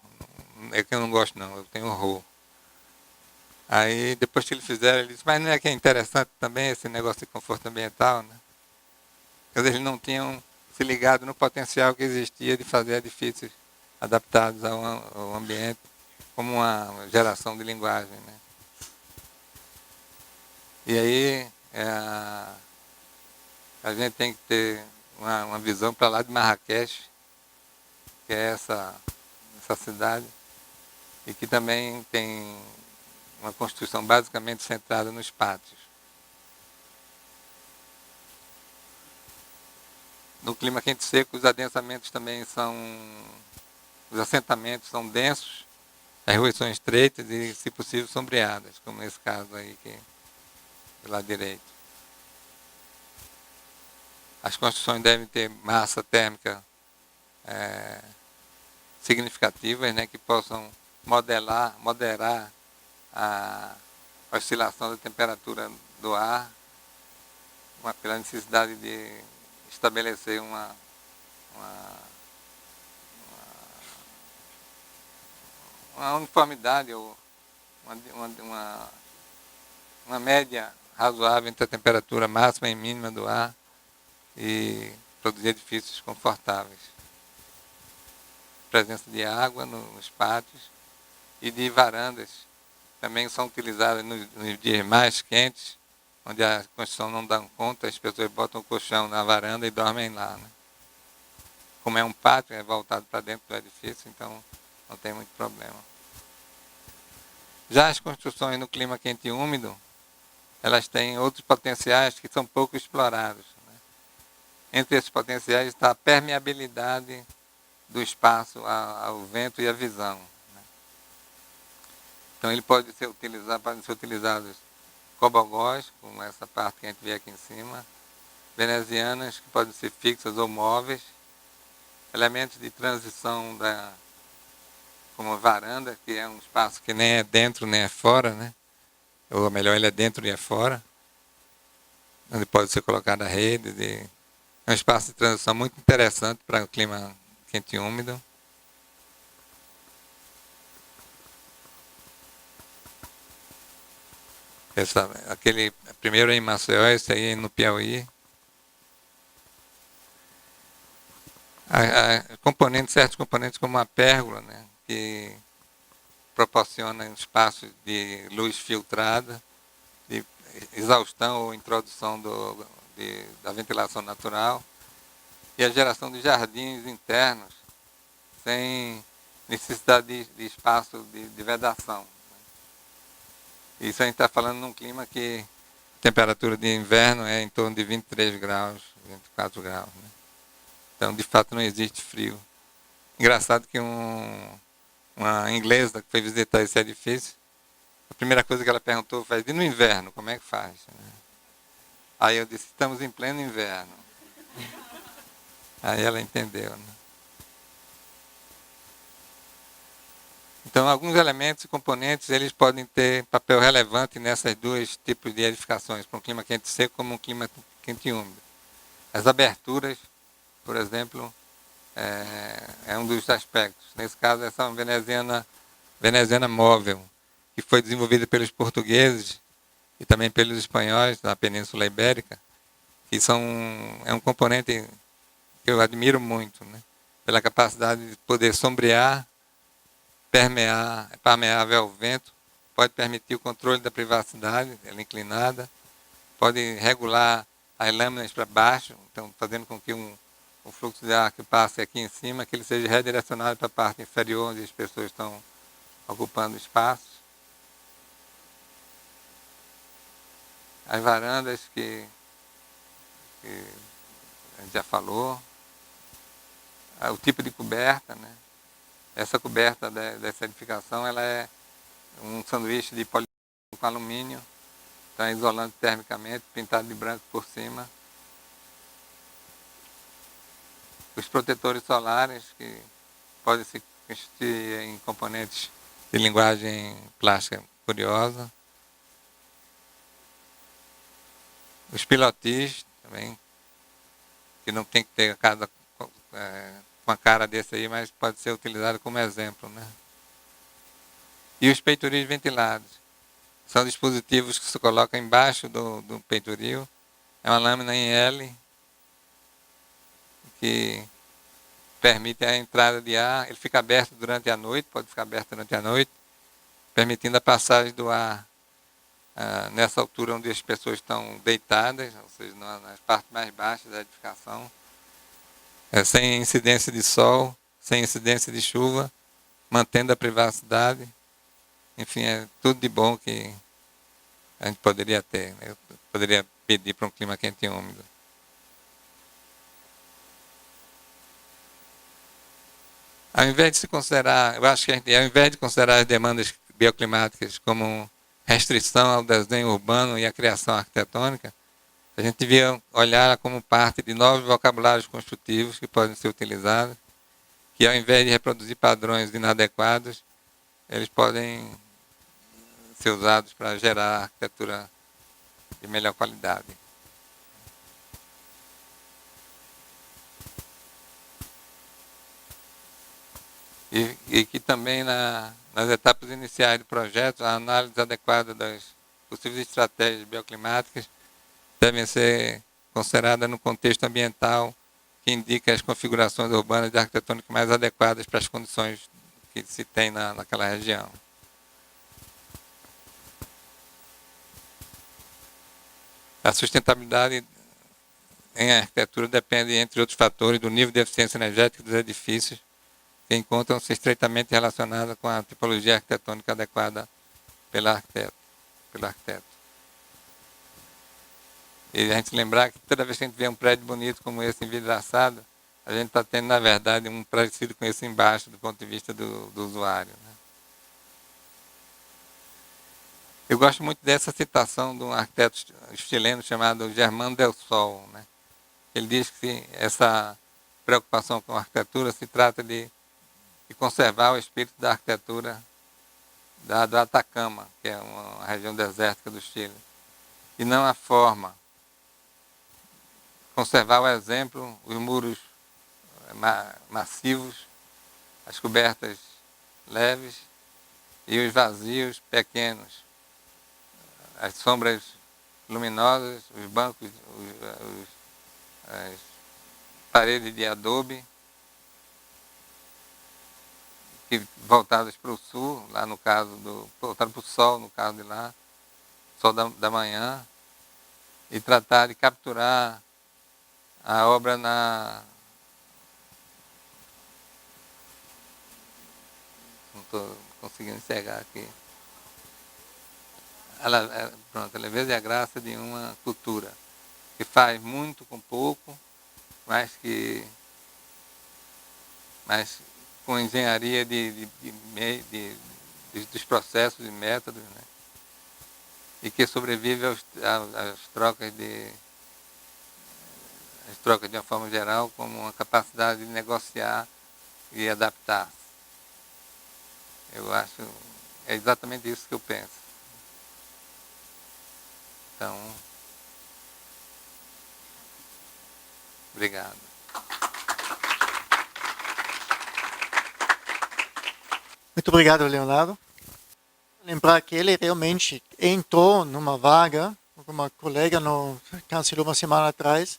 É que eu não gosto não, eu tenho horror. Aí, depois que eles fizeram, ele disse, mas não é que é interessante também esse negócio de conforto ambiental, né? Quer dizer, eles não tinham se ligado no potencial que existia de fazer edifícios adaptados ao ambiente como uma geração de linguagem, né? E aí, a gente tem que ter uma visão para lá de Marrakech, que é essa cidade, e que também tem uma construção basicamente centrada nos pátios. No clima quente seco, os adensamentos também os assentamentos são densos, as ruas são estreitas e, se possível, sombreadas, como nesse caso aí, que do lado direito. As construções devem ter massa térmica significativas, né, que possam moderar a oscilação da temperatura do ar, pela necessidade de estabelecer uma uniformidade ou uma média razoável entre a temperatura máxima e mínima do ar e produzir edifícios confortáveis. Presença de água nos pátios e de varandas também são utilizadas nos dias mais quentes, onde a construção não dá conta, as pessoas botam o colchão na varanda e dormem lá, né? Como é um pátio, é voltado para dentro do edifício, então não tem muito problema. Já as construções no clima quente e úmido, elas têm outros potenciais que são pouco explorados, né? Entre esses potenciais está a permeabilidade do espaço ao vento e à visão, né? Então ele podem ser utilizados cobogós, como essa parte que a gente vê aqui em cima, venezianas, que podem ser fixas ou móveis, elementos de transição como varanda, que é um espaço que nem é dentro nem é fora, né? Ou melhor, ele é dentro e é fora, onde pode ser colocada a rede. É um espaço de transição muito interessante para o clima quente e úmido. Aquele primeiro é em Maceió, esse aí é no Piauí. Certos componentes como a pérgola, né, que proporciona um espaço de luz filtrada, de exaustão ou introdução da ventilação natural, e a geração de jardins internos sem necessidade de espaço de vedação. Isso a gente está falando num clima que a temperatura de inverno é em torno de 23 graus, 24 graus, né? Então, de fato, não existe frio. Engraçado que uma inglesa que foi visitar esse edifício, a primeira coisa que ela perguntou foi, e no inverno, como é que faz? Aí eu disse, estamos em pleno inverno. Aí ela entendeu, né? Então, alguns elementos e componentes, eles podem ter papel relevante nessas duas tipos de edificações, para um clima quente e seco como um clima quente e úmido. As aberturas, por exemplo, é um dos aspectos. Nesse caso, essa é uma veneziana móvel, que foi desenvolvida pelos portugueses e também pelos espanhóis da Península Ibérica, que é um componente que eu admiro muito, né? Pela capacidade de poder sombrear, permear, é permeável ao vento, pode permitir o controle da privacidade, ela é inclinada, pode regular as lâminas para baixo, então fazendo com que o fluxo de ar que passe aqui em cima, que ele seja redirecionado para a parte inferior, onde as pessoas estão ocupando espaço. As varandas que a gente já falou, o tipo de coberta, né? Essa coberta dessa edificação, ela é um sanduíche de polipropileno com alumínio, está isolante termicamente, pintado de branco por cima. Os protetores solares, que podem se constituir em componentes de linguagem plástica curiosa. Os pilotis também, que não tem que ter a casa com a cara desse aí, mas pode ser utilizado como exemplo, né? E os peitoris ventilados. São dispositivos que se colocam embaixo do peitoril. É uma lâmina em L que permite a entrada de ar. Ele fica aberto durante a noite, pode ficar aberto durante a noite, permitindo a passagem do ar nessa altura onde as pessoas estão deitadas, ou seja, nas partes mais baixas da edificação, sem incidência de sol, sem incidência de chuva, mantendo a privacidade. Enfim, é tudo de bom que a gente poderia ter, né? Eu poderia pedir para um clima quente e úmido. Ao invés de se considerar, eu acho que ao invés de considerar as demandas bioclimáticas como restrição ao desenho urbano e à criação arquitetônica, a gente devia olhar como parte de novos vocabulários construtivos que podem ser utilizados, que ao invés de reproduzir padrões inadequados, eles podem ser usados para gerar arquitetura de melhor qualidade. E que também nas etapas iniciais do projeto, a análise adequada das possíveis estratégias bioclimáticas devem ser consideradas no contexto ambiental que indica as configurações urbanas e arquitetônicas mais adequadas para as condições que se tem naquela região. A sustentabilidade em arquitetura depende, entre outros fatores, do nível de eficiência energética dos edifícios, que encontram-se estreitamente relacionadas com a tipologia arquitetônica adequada pelo arquiteto. E a gente lembrar que toda vez que a gente vê um prédio bonito como esse envidraçado, a gente está tendo, na verdade, um parecido com esse embaixo, do ponto de vista do usuário, né? Eu gosto muito dessa citação de um arquiteto chileno chamado Germán del Sol, né? Ele diz que essa preocupação com a arquitetura se trata de conservar o espírito da arquitetura do Atacama, que é uma região desértica do Chile, e não a forma. Conservar o exemplo, os muros massivos, as cobertas leves e os vazios pequenos, as sombras luminosas, os bancos, as paredes de adobe, que voltadas para o sul, lá no caso voltadas para o sol, no caso de lá, sol da manhã, e tratar de capturar a obra não estou conseguindo enxergar aqui. Pronto, a leveza e a graça de uma cultura que faz muito com pouco, mas com engenharia dos processos e métodos, né? E que sobrevive às trocas de uma forma geral, como uma capacidade de negociar e adaptar. Eu acho, é exatamente isso que eu penso. Então, obrigado. Muito obrigado, Leonardo. Lembrar que ele realmente entrou numa vaga, uma colega cancelou uma semana atrás.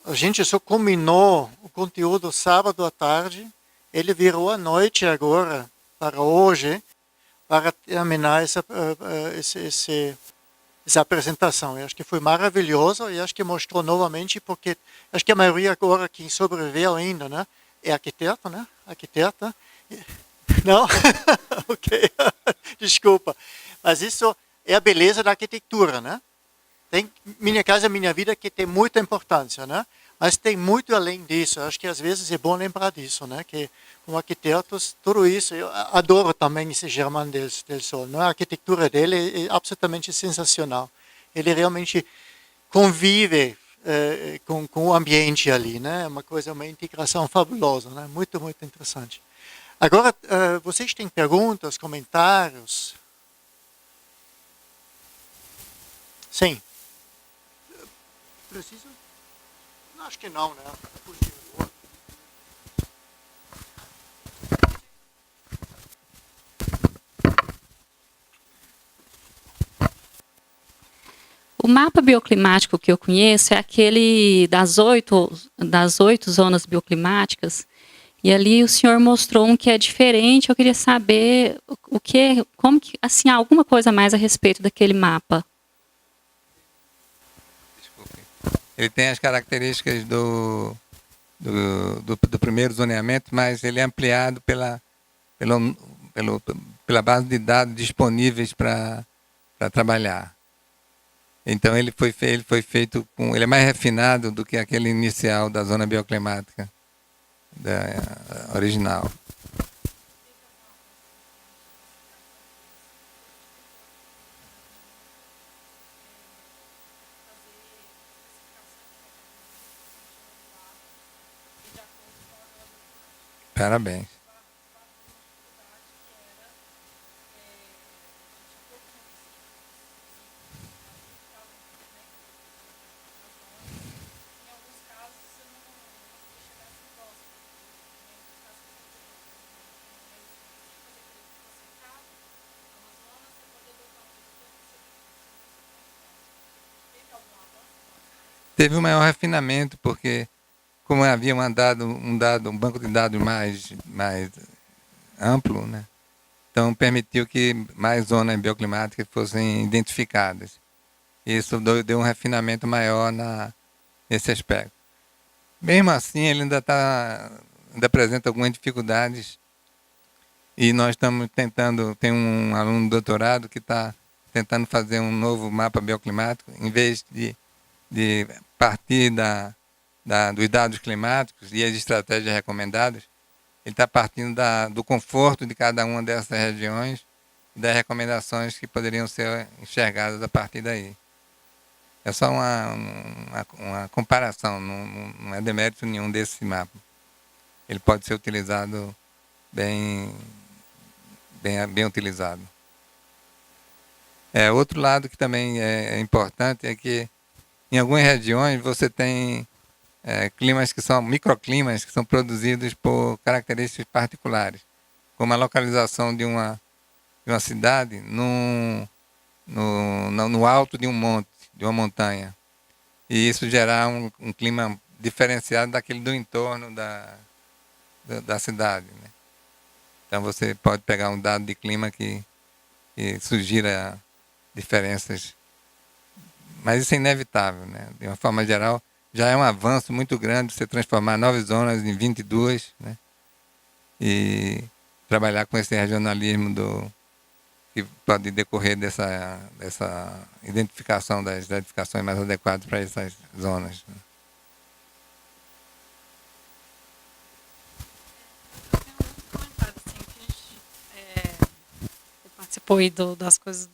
A gente só combinou o conteúdo sábado à tarde, ele virou à noite agora, para hoje, para terminar essa apresentação. Eu acho que foi maravilhoso e acho que mostrou novamente, porque acho que a maioria agora, quem sobreviveu ainda, né, é arquiteto, né? Arquiteta. Não? Ok. Desculpa. Mas isso é a beleza da arquitetura, né? Tem Minha Casa Minha Vida, que tem muita importância, né? Mas tem muito além disso. Acho que às vezes é bom lembrar disso, né? Que como arquitetos, tudo isso, eu adoro também esse Germán del Sol, né? A arquitetura dele é absolutamente sensacional. Ele realmente convive com o ambiente ali, né? Uma integração fabulosa, né? Muito, muito interessante. Agora, vocês têm perguntas, comentários? Sim. Precisa? Acho que não, né? O mapa bioclimático que eu conheço é aquele das oito zonas bioclimáticas. E ali o senhor mostrou um que é diferente. Eu queria saber o que, como que, assim, alguma coisa mais a respeito daquele mapa. Desculpe. Ele tem as características do primeiro zoneamento, mas ele é ampliado pela base de dados disponíveis para trabalhar. Então ele foi feito com, ele é mais refinado do que aquele inicial da zona bioclimática original. Parabéns. Teve um maior refinamento, porque como havia um banco de dados mais amplo, né? Então permitiu que mais zonas bioclimáticas fossem identificadas. Isso deu um refinamento maior nesse aspecto. Mesmo assim, ele ainda apresenta algumas dificuldades, e nós estamos tentando, tem um aluno de doutorado que está tentando fazer um novo mapa bioclimático, em vez de partir dos dados climáticos e as estratégias recomendadas. Ele está partindo do conforto de cada uma dessas regiões e das recomendações que poderiam ser enxergadas a partir daí. É só uma comparação, não é demérito nenhum desse mapa. Ele pode ser utilizado bem utilizado. Outro lado que também é importante é que em algumas regiões você tem climas que são microclimas, que são produzidos por características particulares, como a localização de uma cidade no alto de um monte, de uma montanha, e isso gerar um clima diferenciado daquele do entorno da cidade, né? Então você pode pegar um dado de clima que sugira diferenças, mas isso é inevitável, né? De uma forma geral, já é um avanço muito grande você transformar 9 zonas em 22, né? E trabalhar com esse regionalismo que pode decorrer dessa identificação das edificações mais adequadas para essas zonas, né? Participou aí das coisas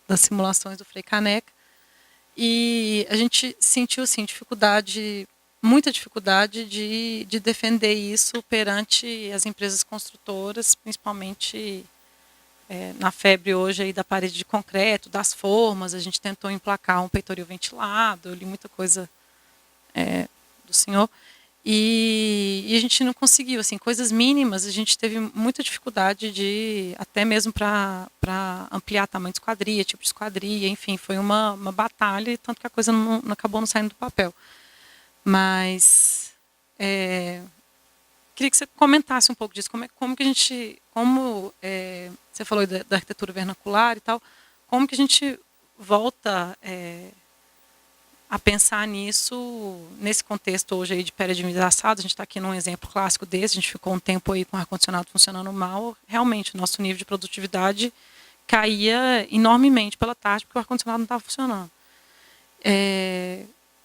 das simulações do Frei Caneca, e a gente sentiu assim, muita dificuldade de defender isso perante as empresas construtoras, principalmente na febre hoje aí da parede de concreto, das formas. A gente tentou emplacar um peitoril ventilado, eu li muita coisa do senhor, e a gente não conseguiu, assim, coisas mínimas. A gente teve muita dificuldade até mesmo para ampliar tamanho de esquadria, tipo de esquadria, enfim, foi uma batalha, tanto que a coisa não acabou não saindo do papel. Mas queria que você comentasse um pouco disso, como que a gente, você falou da arquitetura vernacular e tal, como que a gente volta a pensar nisso, nesse contexto hoje aí de pré-edimização. A gente está aqui num exemplo clássico desse, a gente ficou um tempo aí com o ar-condicionado funcionando mal, realmente o nosso nível de produtividade caía enormemente pela tarde, porque o ar-condicionado não estava funcionando.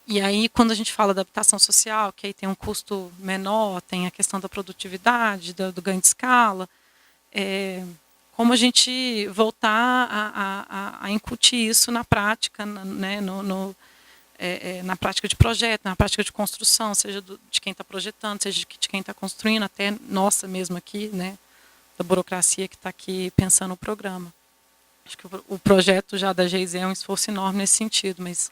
E aí, quando a gente fala da adaptação social, que aí tem um custo menor, tem a questão da produtividade, do ganho de escala, como a gente voltar a incutir isso na prática, né, na prática de projeto, na prática de construção, seja de quem está projetando, seja de quem está construindo, até nossa mesmo aqui, né, da burocracia que está aqui pensando o programa. Acho que o projeto já da GIZ é um esforço enorme nesse sentido, mas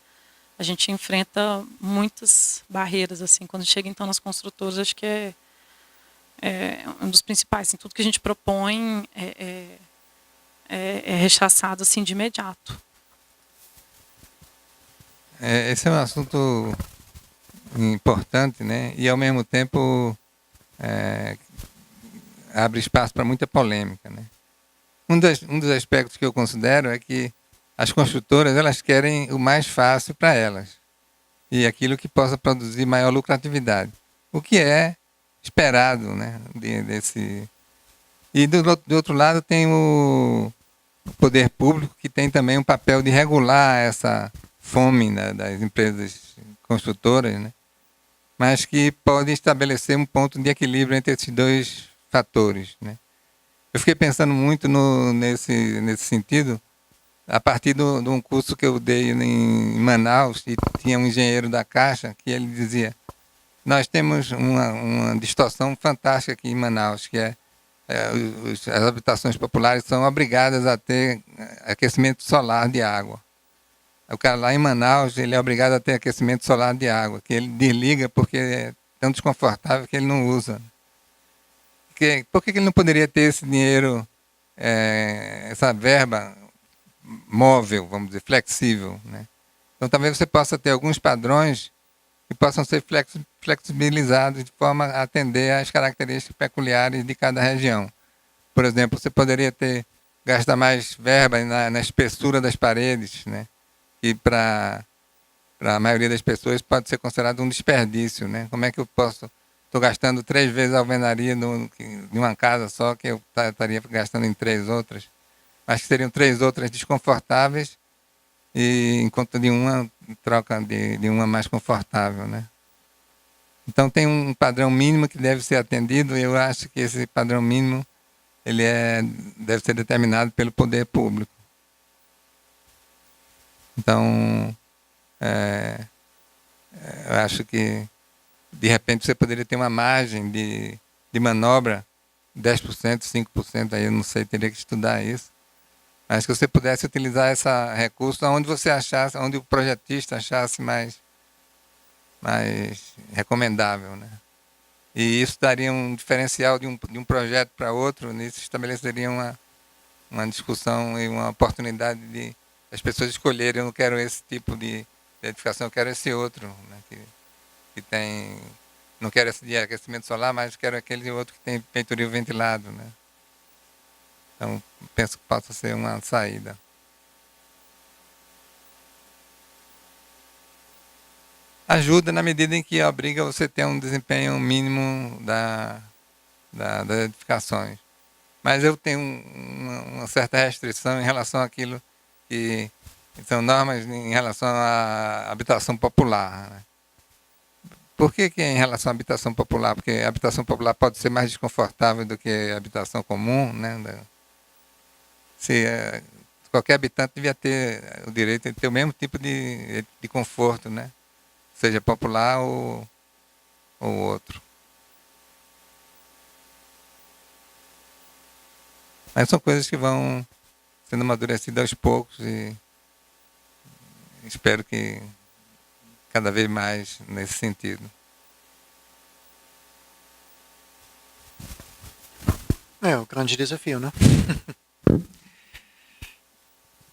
a gente enfrenta muitas barreiras, assim, quando chega então nas construtoras. Acho que é um dos principais, assim, tudo que a gente propõe é rechaçado assim de imediato. Esse é um assunto importante, né? E, ao mesmo tempo, abre espaço para muita polêmica, né? Um dos aspectos que eu considero é que as construtoras, elas querem o mais fácil para elas e aquilo que possa produzir maior lucratividade, o que é esperado, né? E do outro lado tem o poder público, que tem também um papel de regular essa fome, né, das empresas construtoras, né? Mas que pode estabelecer um ponto de equilíbrio entre esses dois fatores, né? Eu fiquei pensando muito nesse sentido a partir de um curso que eu dei em Manaus, e tinha um engenheiro da Caixa que ele dizia: nós temos uma distorção fantástica aqui em Manaus, que as habitações populares são obrigadas a ter aquecimento solar de água. O cara lá em Manaus, ele é obrigado a ter aquecimento solar de água, que ele desliga porque é tão desconfortável que ele não usa. Por que ele não poderia ter esse dinheiro, essa verba móvel, vamos dizer, flexível, né? Então talvez você possa ter alguns padrões que possam ser flexibilizados de forma a atender às características peculiares de cada região. Por exemplo, você poderia gastar mais verba na espessura das paredes, né? E para a maioria das pessoas pode ser considerado um desperdício, né? Como é que eu posso... Estou gastando 3 vezes a alvenaria de uma casa só, que eu estaria gastando em 3 outras. Mas que seriam 3 outras desconfortáveis, e enquanto de uma troca de uma mais confortável, né? Então tem um padrão mínimo que deve ser atendido, e eu acho que esse padrão mínimo deve ser determinado pelo poder público. Então, eu acho que de repente você poderia ter uma margem de manobra, 10%, 5%, aí eu não sei, teria que estudar isso. Mas que você pudesse utilizar esse recurso onde você achasse, onde o projetista achasse mais recomendável, né? E isso daria um diferencial de um projeto para outro, nisso estabeleceria uma discussão e uma oportunidade de as pessoas escolherem: eu não quero esse tipo de edificação, eu quero esse outro, né? Que tem, não quero esse de aquecimento solar, mas quero aquele outro que tem peitoril ventilado, né? Então, penso que possa ser uma saída. Ajuda na medida em que obriga você a ter um desempenho mínimo das edificações. Mas eu tenho uma certa restrição em relação àquilo que são normas em relação à habitação popular, né? Por que em relação à habitação popular? Porque a habitação popular pode ser mais desconfortável do que a habitação comum, né? Qualquer habitante devia ter o direito de ter o mesmo tipo de conforto, né? Seja popular ou outro. Mas são coisas que vão sendo amadurecidas aos poucos, e espero que cada vez mais nesse sentido. O grande desafio, né?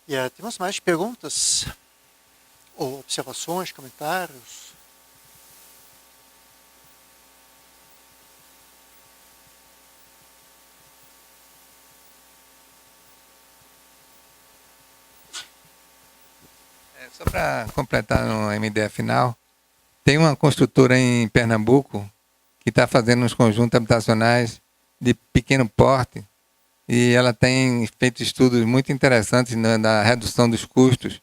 E temos mais perguntas? Ou observações, comentários? Só para completar uma ideia final, tem uma construtora em Pernambuco que está fazendo uns conjuntos habitacionais de pequeno porte, e ela tem feito estudos muito interessantes na redução dos custos,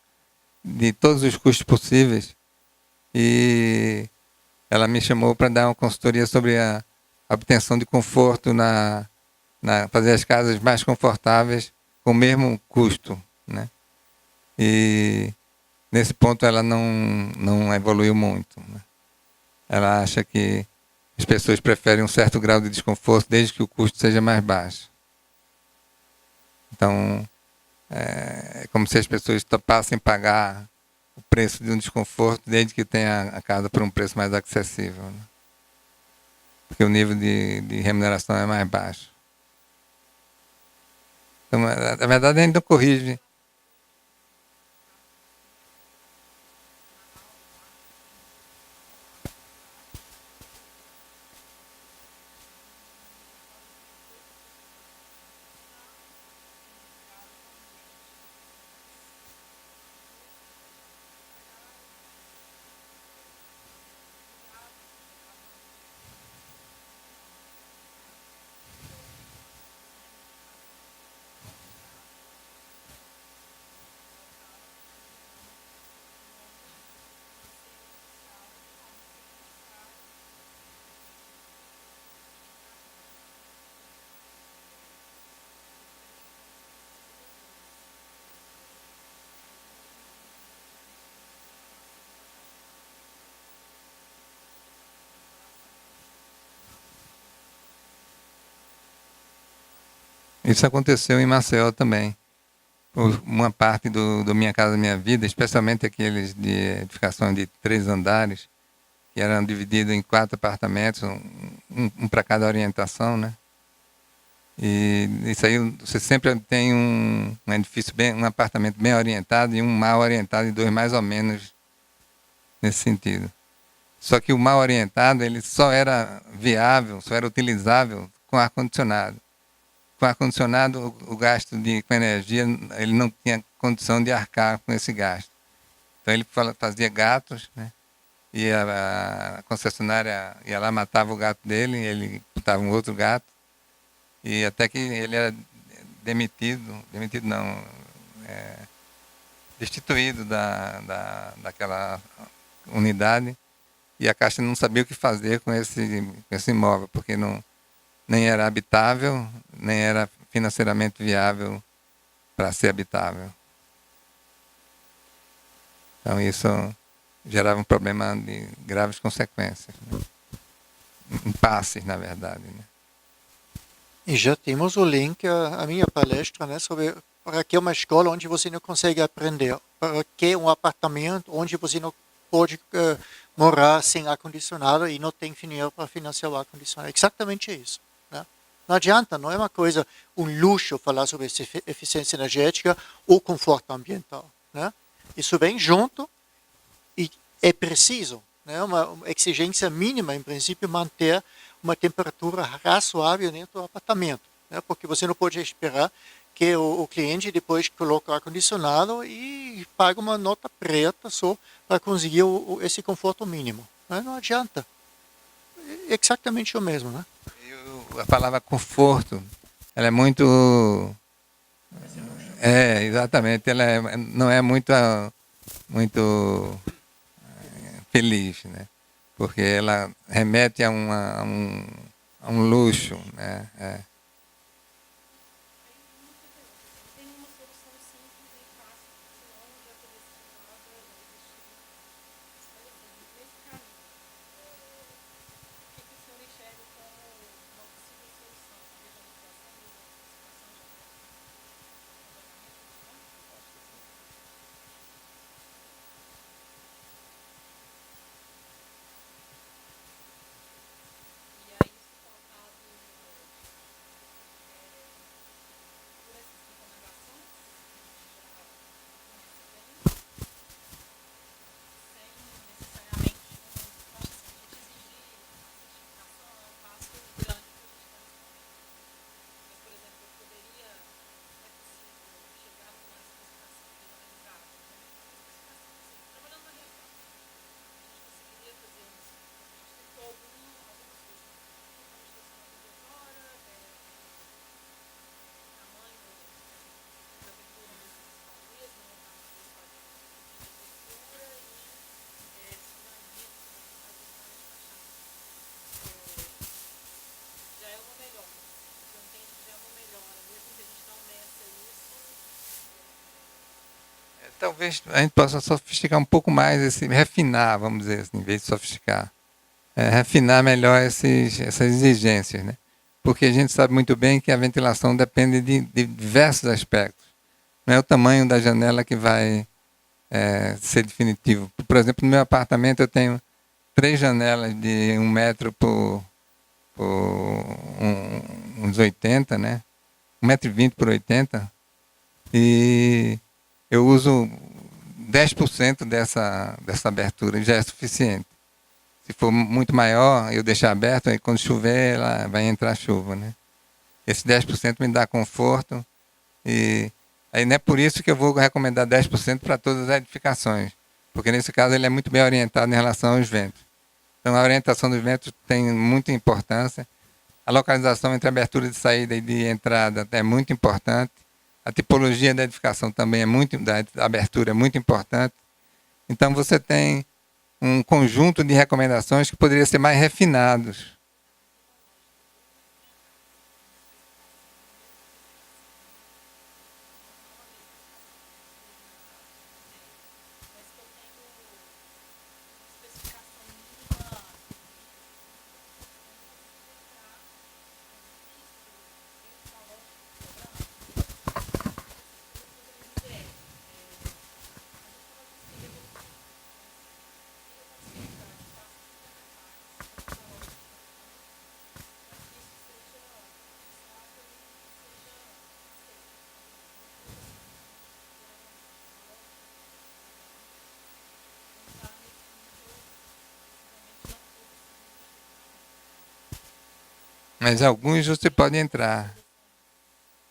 de todos os custos possíveis, e ela me chamou para dar uma consultoria sobre a obtenção de conforto, fazer as casas mais confortáveis com o mesmo custo, né? E nesse ponto ela não evoluiu muito, né? Ela acha que as pessoas preferem um certo grau de desconforto desde que o custo seja mais baixo. Então, é como se as pessoas topassem pagar o preço de um desconforto desde que tenha a casa por um preço mais acessível, né? Porque o nível de remuneração é mais baixo. Então, na verdade, ainda corrige. Isso aconteceu em Maceió também. Por uma parte do Minha Casa Minha Vida, especialmente aqueles de edificação de 3 andares, que eram divididos em 4 apartamentos, um para cada orientação, né? E isso aí você sempre tem um edifício um apartamento bem orientado e um mal orientado e 2 mais ou menos nesse sentido. Só que o mal orientado ele só era viável, só era utilizável com ar-condicionado. Com ar-condicionado, o gasto com energia, ele não tinha condição de arcar com esse gasto. Então ele fazia gatos, né? E a concessionária ia lá, matava o gato dele, ele botava um outro gato, e até que ele era demitido não, destituído daquela unidade, e a Caixa não sabia o que fazer com esse imóvel, porque nem era habitável, nem era financeiramente viável para ser habitável. Então isso gerava um problema de graves consequências, né? Impasses, na verdade, né? E já temos o link à minha palestra, né, sobre para que uma escola onde você não consegue aprender, para que um apartamento onde você não pode morar sem ar-condicionado e não tem dinheiro para financiar o ar-condicionado. Exatamente isso, né? Não adianta, não é uma coisa, um luxo falar sobre eficiência energética ou conforto ambiental, né? Isso vem junto e é preciso, né, uma exigência mínima, em princípio, manter uma temperatura razoável dentro do apartamento, né, porque você não pode esperar que o cliente depois coloque o ar-condicionado e pague uma nota preta só para conseguir esse conforto mínimo, né? Não adianta. É exatamente o mesmo, né? A palavra conforto, ela é muito... exatamente, ela não é muito feliz, né? Porque ela remete a um luxo, né? Talvez a gente possa sofisticar um pouco mais, refinar, vamos dizer assim, em vez de sofisticar. Refinar melhor essas exigências, né? Porque a gente sabe muito bem que a ventilação depende de diversos aspectos. Não é o tamanho da janela que vai ser definitivo. Por exemplo, no meu apartamento eu tenho 3 janelas de 1 metro por uns 80, né? 1,20 m por 80. E eu uso 10% dessa abertura e já é suficiente. Se for muito maior, eu deixar aberto, aí quando chover, ela vai entrar chuva, né? Esse 10% me dá conforto e aí não é por isso que eu vou recomendar 10% para todas as edificações, porque nesse caso ele é muito bem orientado em relação aos ventos. Então a orientação dos ventos tem muita importância. A localização entre abertura de saída e de entrada é muito importante. A tipologia da edificação também da abertura é muito importante. Então você tem um conjunto de recomendações que poderia ser mais refinados. Mas alguns você pode entrar.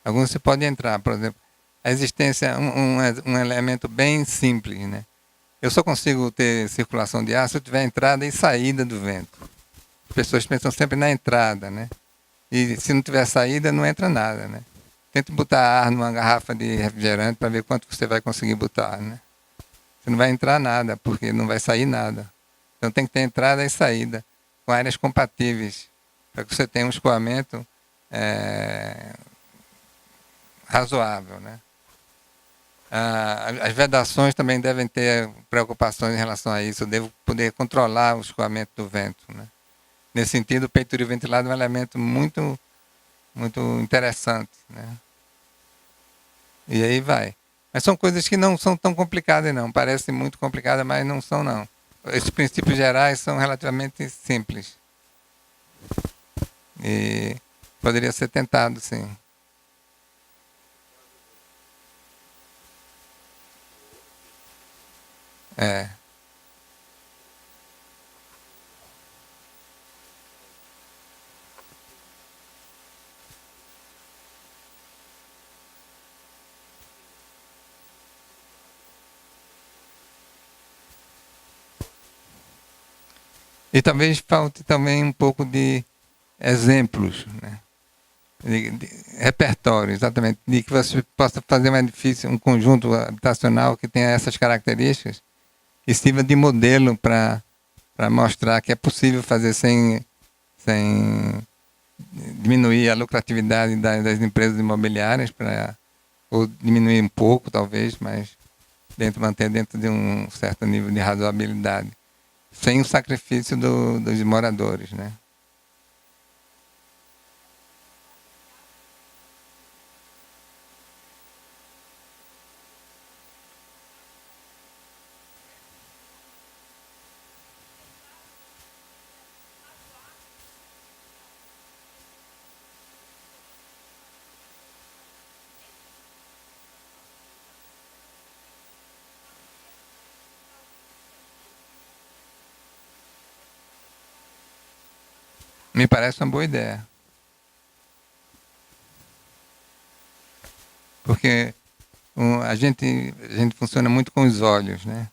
Alguns você pode entrar, por exemplo, a existência, um elemento bem simples, né? Eu só consigo ter circulação de ar se eu tiver entrada e saída do vento. As pessoas pensam sempre na entrada, né? E se não tiver saída, não entra nada, né? Tente botar ar numa garrafa de refrigerante para ver quanto você vai conseguir botar, né? Você não vai entrar nada, porque não vai sair nada. Então tem que ter entrada e saída, com áreas compatíveis, para que você tenha um escoamento razoável, né? As vedações também devem ter preocupações em relação a isso. Eu devo poder controlar o escoamento do vento, né? Nesse sentido, o peitoril ventilado é um elemento muito, muito interessante, né? E aí vai. Mas são coisas que não são tão complicadas, não. Parecem muito complicadas, mas não são, não. Esses princípios gerais são relativamente simples. E poderia ser tentado, sim. É. E talvez falte também um pouco de exemplos, né? De repertório, exatamente, de que você possa fazer um edifício, um conjunto habitacional que tenha essas características e sirva de modelo para mostrar que é possível fazer sem diminuir a lucratividade das empresas imobiliárias, ou diminuir um pouco, talvez, mas manter dentro de um certo nível de razoabilidade, sem o sacrifício dos moradores, né? Me parece uma boa ideia. Porque a gente funciona muito com os olhos, né?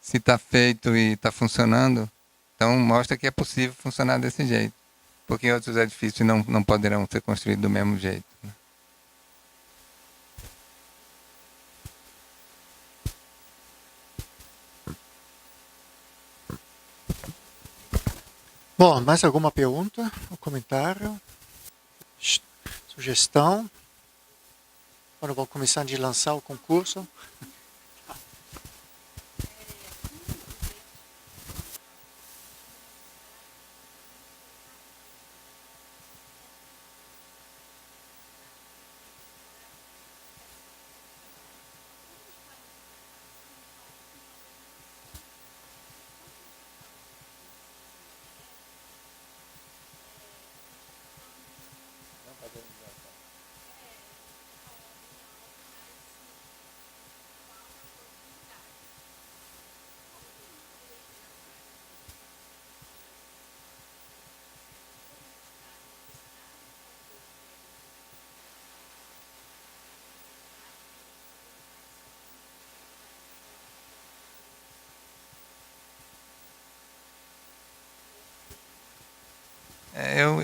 Se está feito e está funcionando, então mostra que é possível funcionar desse jeito. Porque outros edifícios não poderão ser construídos do mesmo jeito, né? Bom, mais alguma pergunta ou comentário? Sugestão? Quando vão começar a lançar o concurso?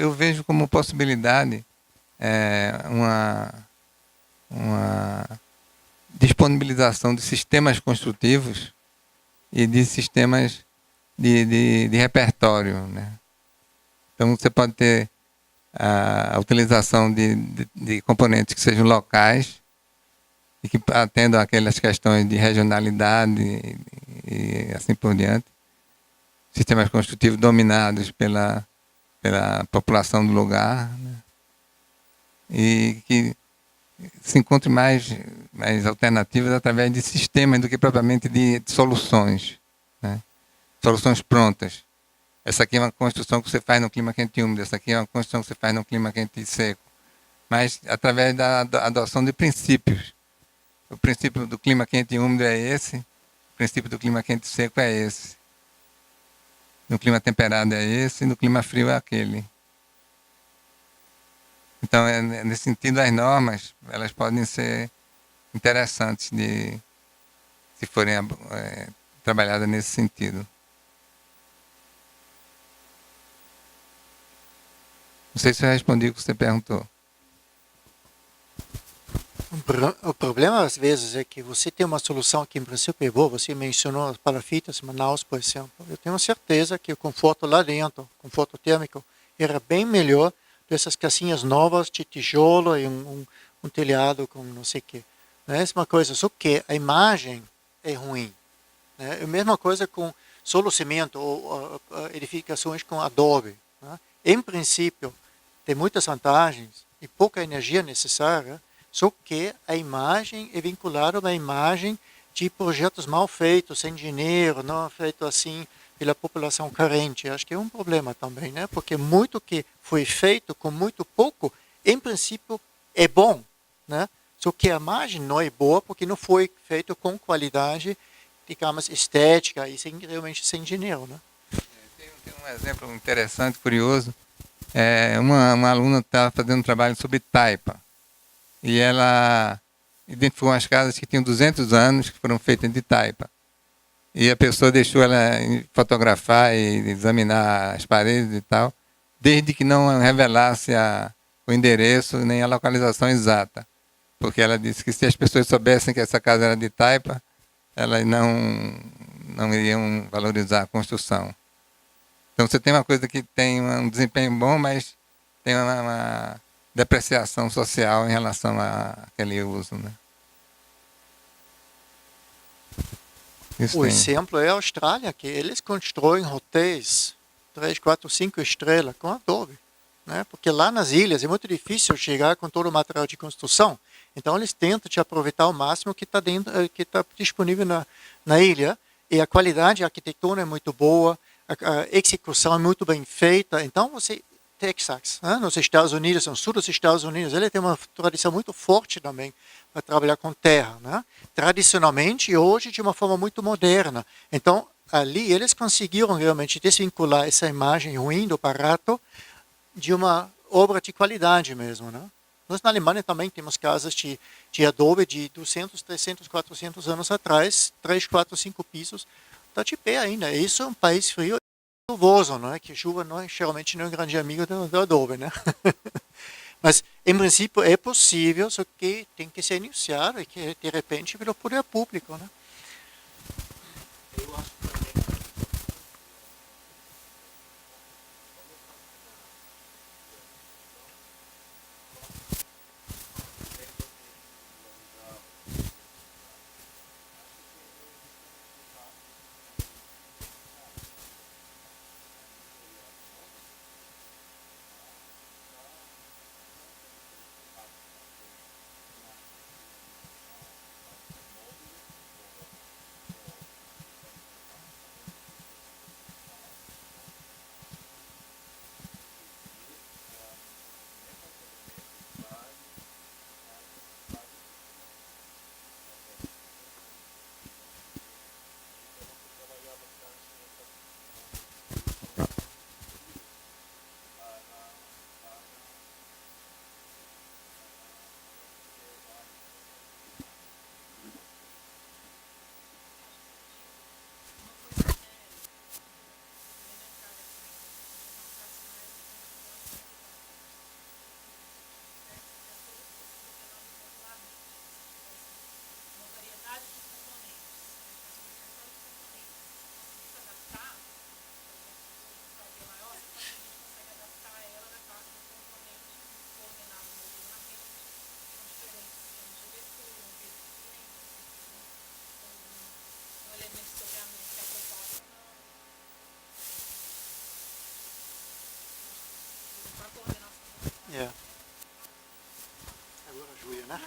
Eu vejo como possibilidade uma disponibilização de sistemas construtivos e de sistemas de repertório, né? Então você pode ter a utilização de componentes que sejam locais e que atendam aquelas questões de regionalidade e assim por diante. Sistemas construtivos dominados pela população do lugar, né? E que se encontre mais alternativas através de sistemas do que propriamente de soluções, né? Soluções prontas. Essa aqui é uma construção que você faz no clima quente e úmido, essa aqui é uma construção que você faz no clima quente e seco. Mas através da adoção de princípios. O princípio do clima quente e úmido é esse, o princípio do clima quente e seco é esse. No clima temperado é esse, no clima frio é aquele. Então, nesse sentido, as normas elas podem ser interessantes se forem trabalhadas nesse sentido. Não sei se eu respondi o que você perguntou. O problema, às vezes, é que você tem uma solução que, em princípio, é boa. Você mencionou as palafitas, Manaus, por exemplo. Eu tenho certeza que o conforto lá dentro, o conforto térmico, era bem melhor dessas casinhas novas de tijolo e um telhado com não sei o quê. Não é a mesma coisa, só que a imagem é ruim. Né? É a mesma coisa com solo cimento ou edificações com adobe. Né? Em princípio, tem muitas vantagens e pouca energia necessária, só que a imagem é vinculada a uma imagem de projetos mal feitos, sem dinheiro, não feito assim pela população carente. Acho que é um problema também, né? Porque muito que foi feito com muito pouco, em princípio, é bom, né? Só que a imagem não é boa porque não foi feito com qualidade, digamos, estética e realmente sem dinheiro, né? Tem um exemplo interessante, curioso. Uma aluna estava fazendo um trabalho sobre taipa. E ela identificou umas casas que tinham 200 anos, que foram feitas de taipa. E a pessoa deixou ela fotografar e examinar as paredes e tal, desde que não revelasse o endereço nem a localização exata. Porque ela disse que se as pessoas soubessem que essa casa era de taipa, elas não iriam valorizar a construção. Então você tem uma coisa que tem um desempenho bom, mas tem uma depreciação social em relação àquele uso, né? O exemplo é a Austrália, que eles constroem hotéis 3, 4, 5 estrelas com adobe. Né? Porque lá nas ilhas é muito difícil chegar com todo o material de construção. Então eles tentam te aproveitar ao máximo que está disponível na ilha. E a qualidade arquitetônica é muito boa, a execução é muito bem feita. Então você Texas, né? Nos Estados Unidos, no sul dos Estados Unidos, ele tem uma tradição muito forte também para trabalhar com terra, né? Tradicionalmente e hoje de uma forma muito moderna. Então, ali eles conseguiram realmente desvincular essa imagem ruim do barato de uma obra de qualidade mesmo, né? Nós na Alemanha também temos casas de adobe de 200, 300, 400 anos atrás, 3, 4, 5 pisos, está de pé ainda. Isso é um país frio chuvoso, não é? Que chuva não é, geralmente não é um grande amigo do adobe, né? Mas, em princípio, é possível, só que tem que ser iniciado e que, de repente, pelo poder público, né? É. Agora, Júlia, né?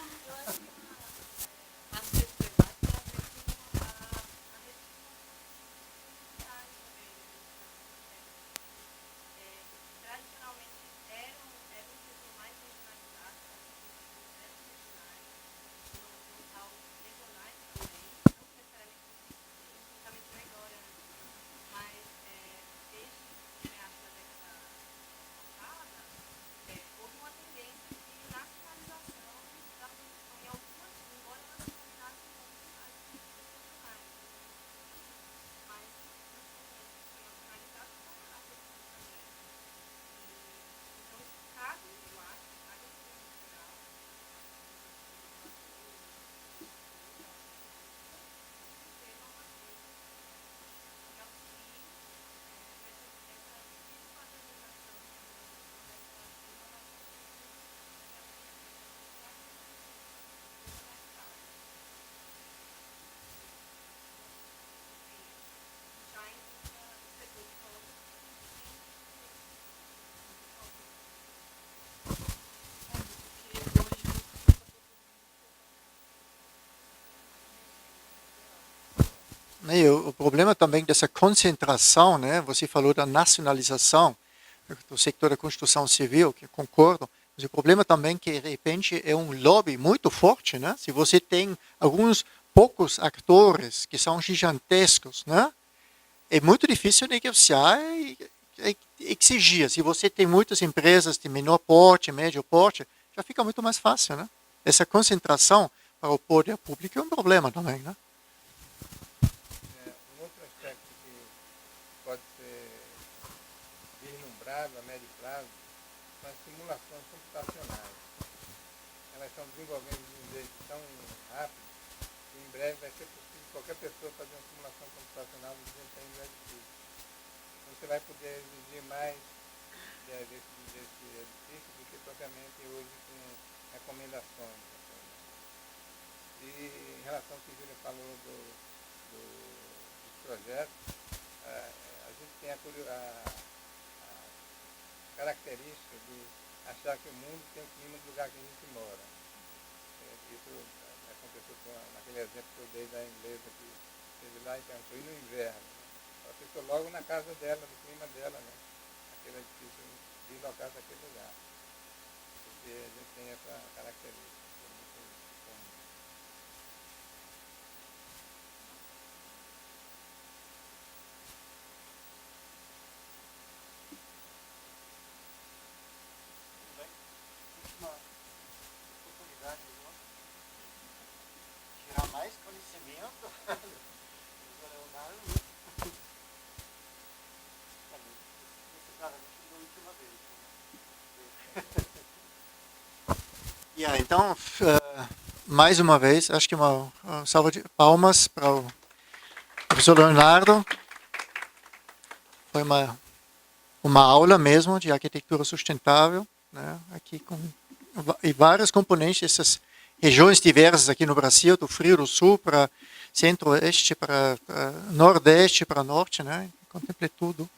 E o problema também dessa concentração, né? Você falou da nacionalização do setor da construção civil, que eu concordo, mas o problema também é que, de repente, é um lobby muito forte, né? Se você tem alguns poucos atores que são gigantescos, né? É muito difícil negociar e exigir. Se você tem muitas empresas de menor porte, médio porte, já fica muito mais fácil, né? Essa concentração para o poder público é um problema também, né? Um outro aspecto que pode ser vislumbrado a médio prazo são as simulações computacionais. Elas estão desenvolvendo de um jeito tão rápido que em breve vai ser possível qualquer pessoa fazer uma simulação computacional do desempenho do edifício. Então você vai poder exigir mais desse edifício do que propriamente hoje com recomendações. E em relação ao que o Júlio falou dos projetos, a gente tem a característica de achar que o mundo tem o clima do lugar que a gente mora. Isso aconteceu naquele exemplo que eu dei da inglesa que esteve lá e perguntou, e no inverno? Ela pensou logo na casa dela, no clima dela, né? Aquele edifício deslocado daquele lugar. Porque a gente tem essa característica. Tirar mais conhecimento. Então, mais uma vez, acho que uma salva de palmas para o professor Leonardo. Foi uma aula mesmo de arquitetura sustentável, né? Aqui com e vários componentes dessas regiões diversas aqui no Brasil, do Frio do Sul para Centro-Oeste, para Nordeste, para Norte, né? Contemplei tudo.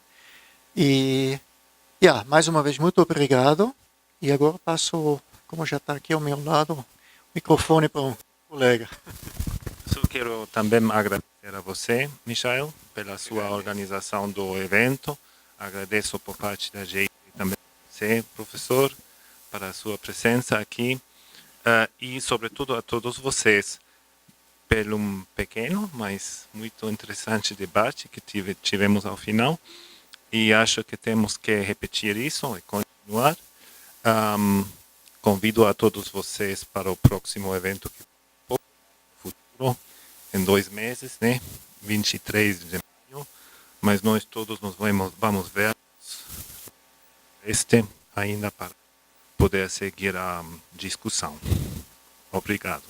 E, mais uma vez, muito obrigado. E agora passo, como já está aqui ao meu lado, o microfone para o colega. Eu quero também agradecer a você, Michael, pela sua organização do evento. Agradeço por parte da gente também você, professor, para a sua presença aqui. E, sobretudo, a todos vocês, pelo pequeno, mas muito interessante debate que tivemos ao final. E acho que temos que repetir isso e continuar. Convido a todos vocês para o próximo evento que futuro, em 2 meses, né? 23 de maio. Mas nós todos vamos ver ainda para poder seguir a discussão. Obrigado.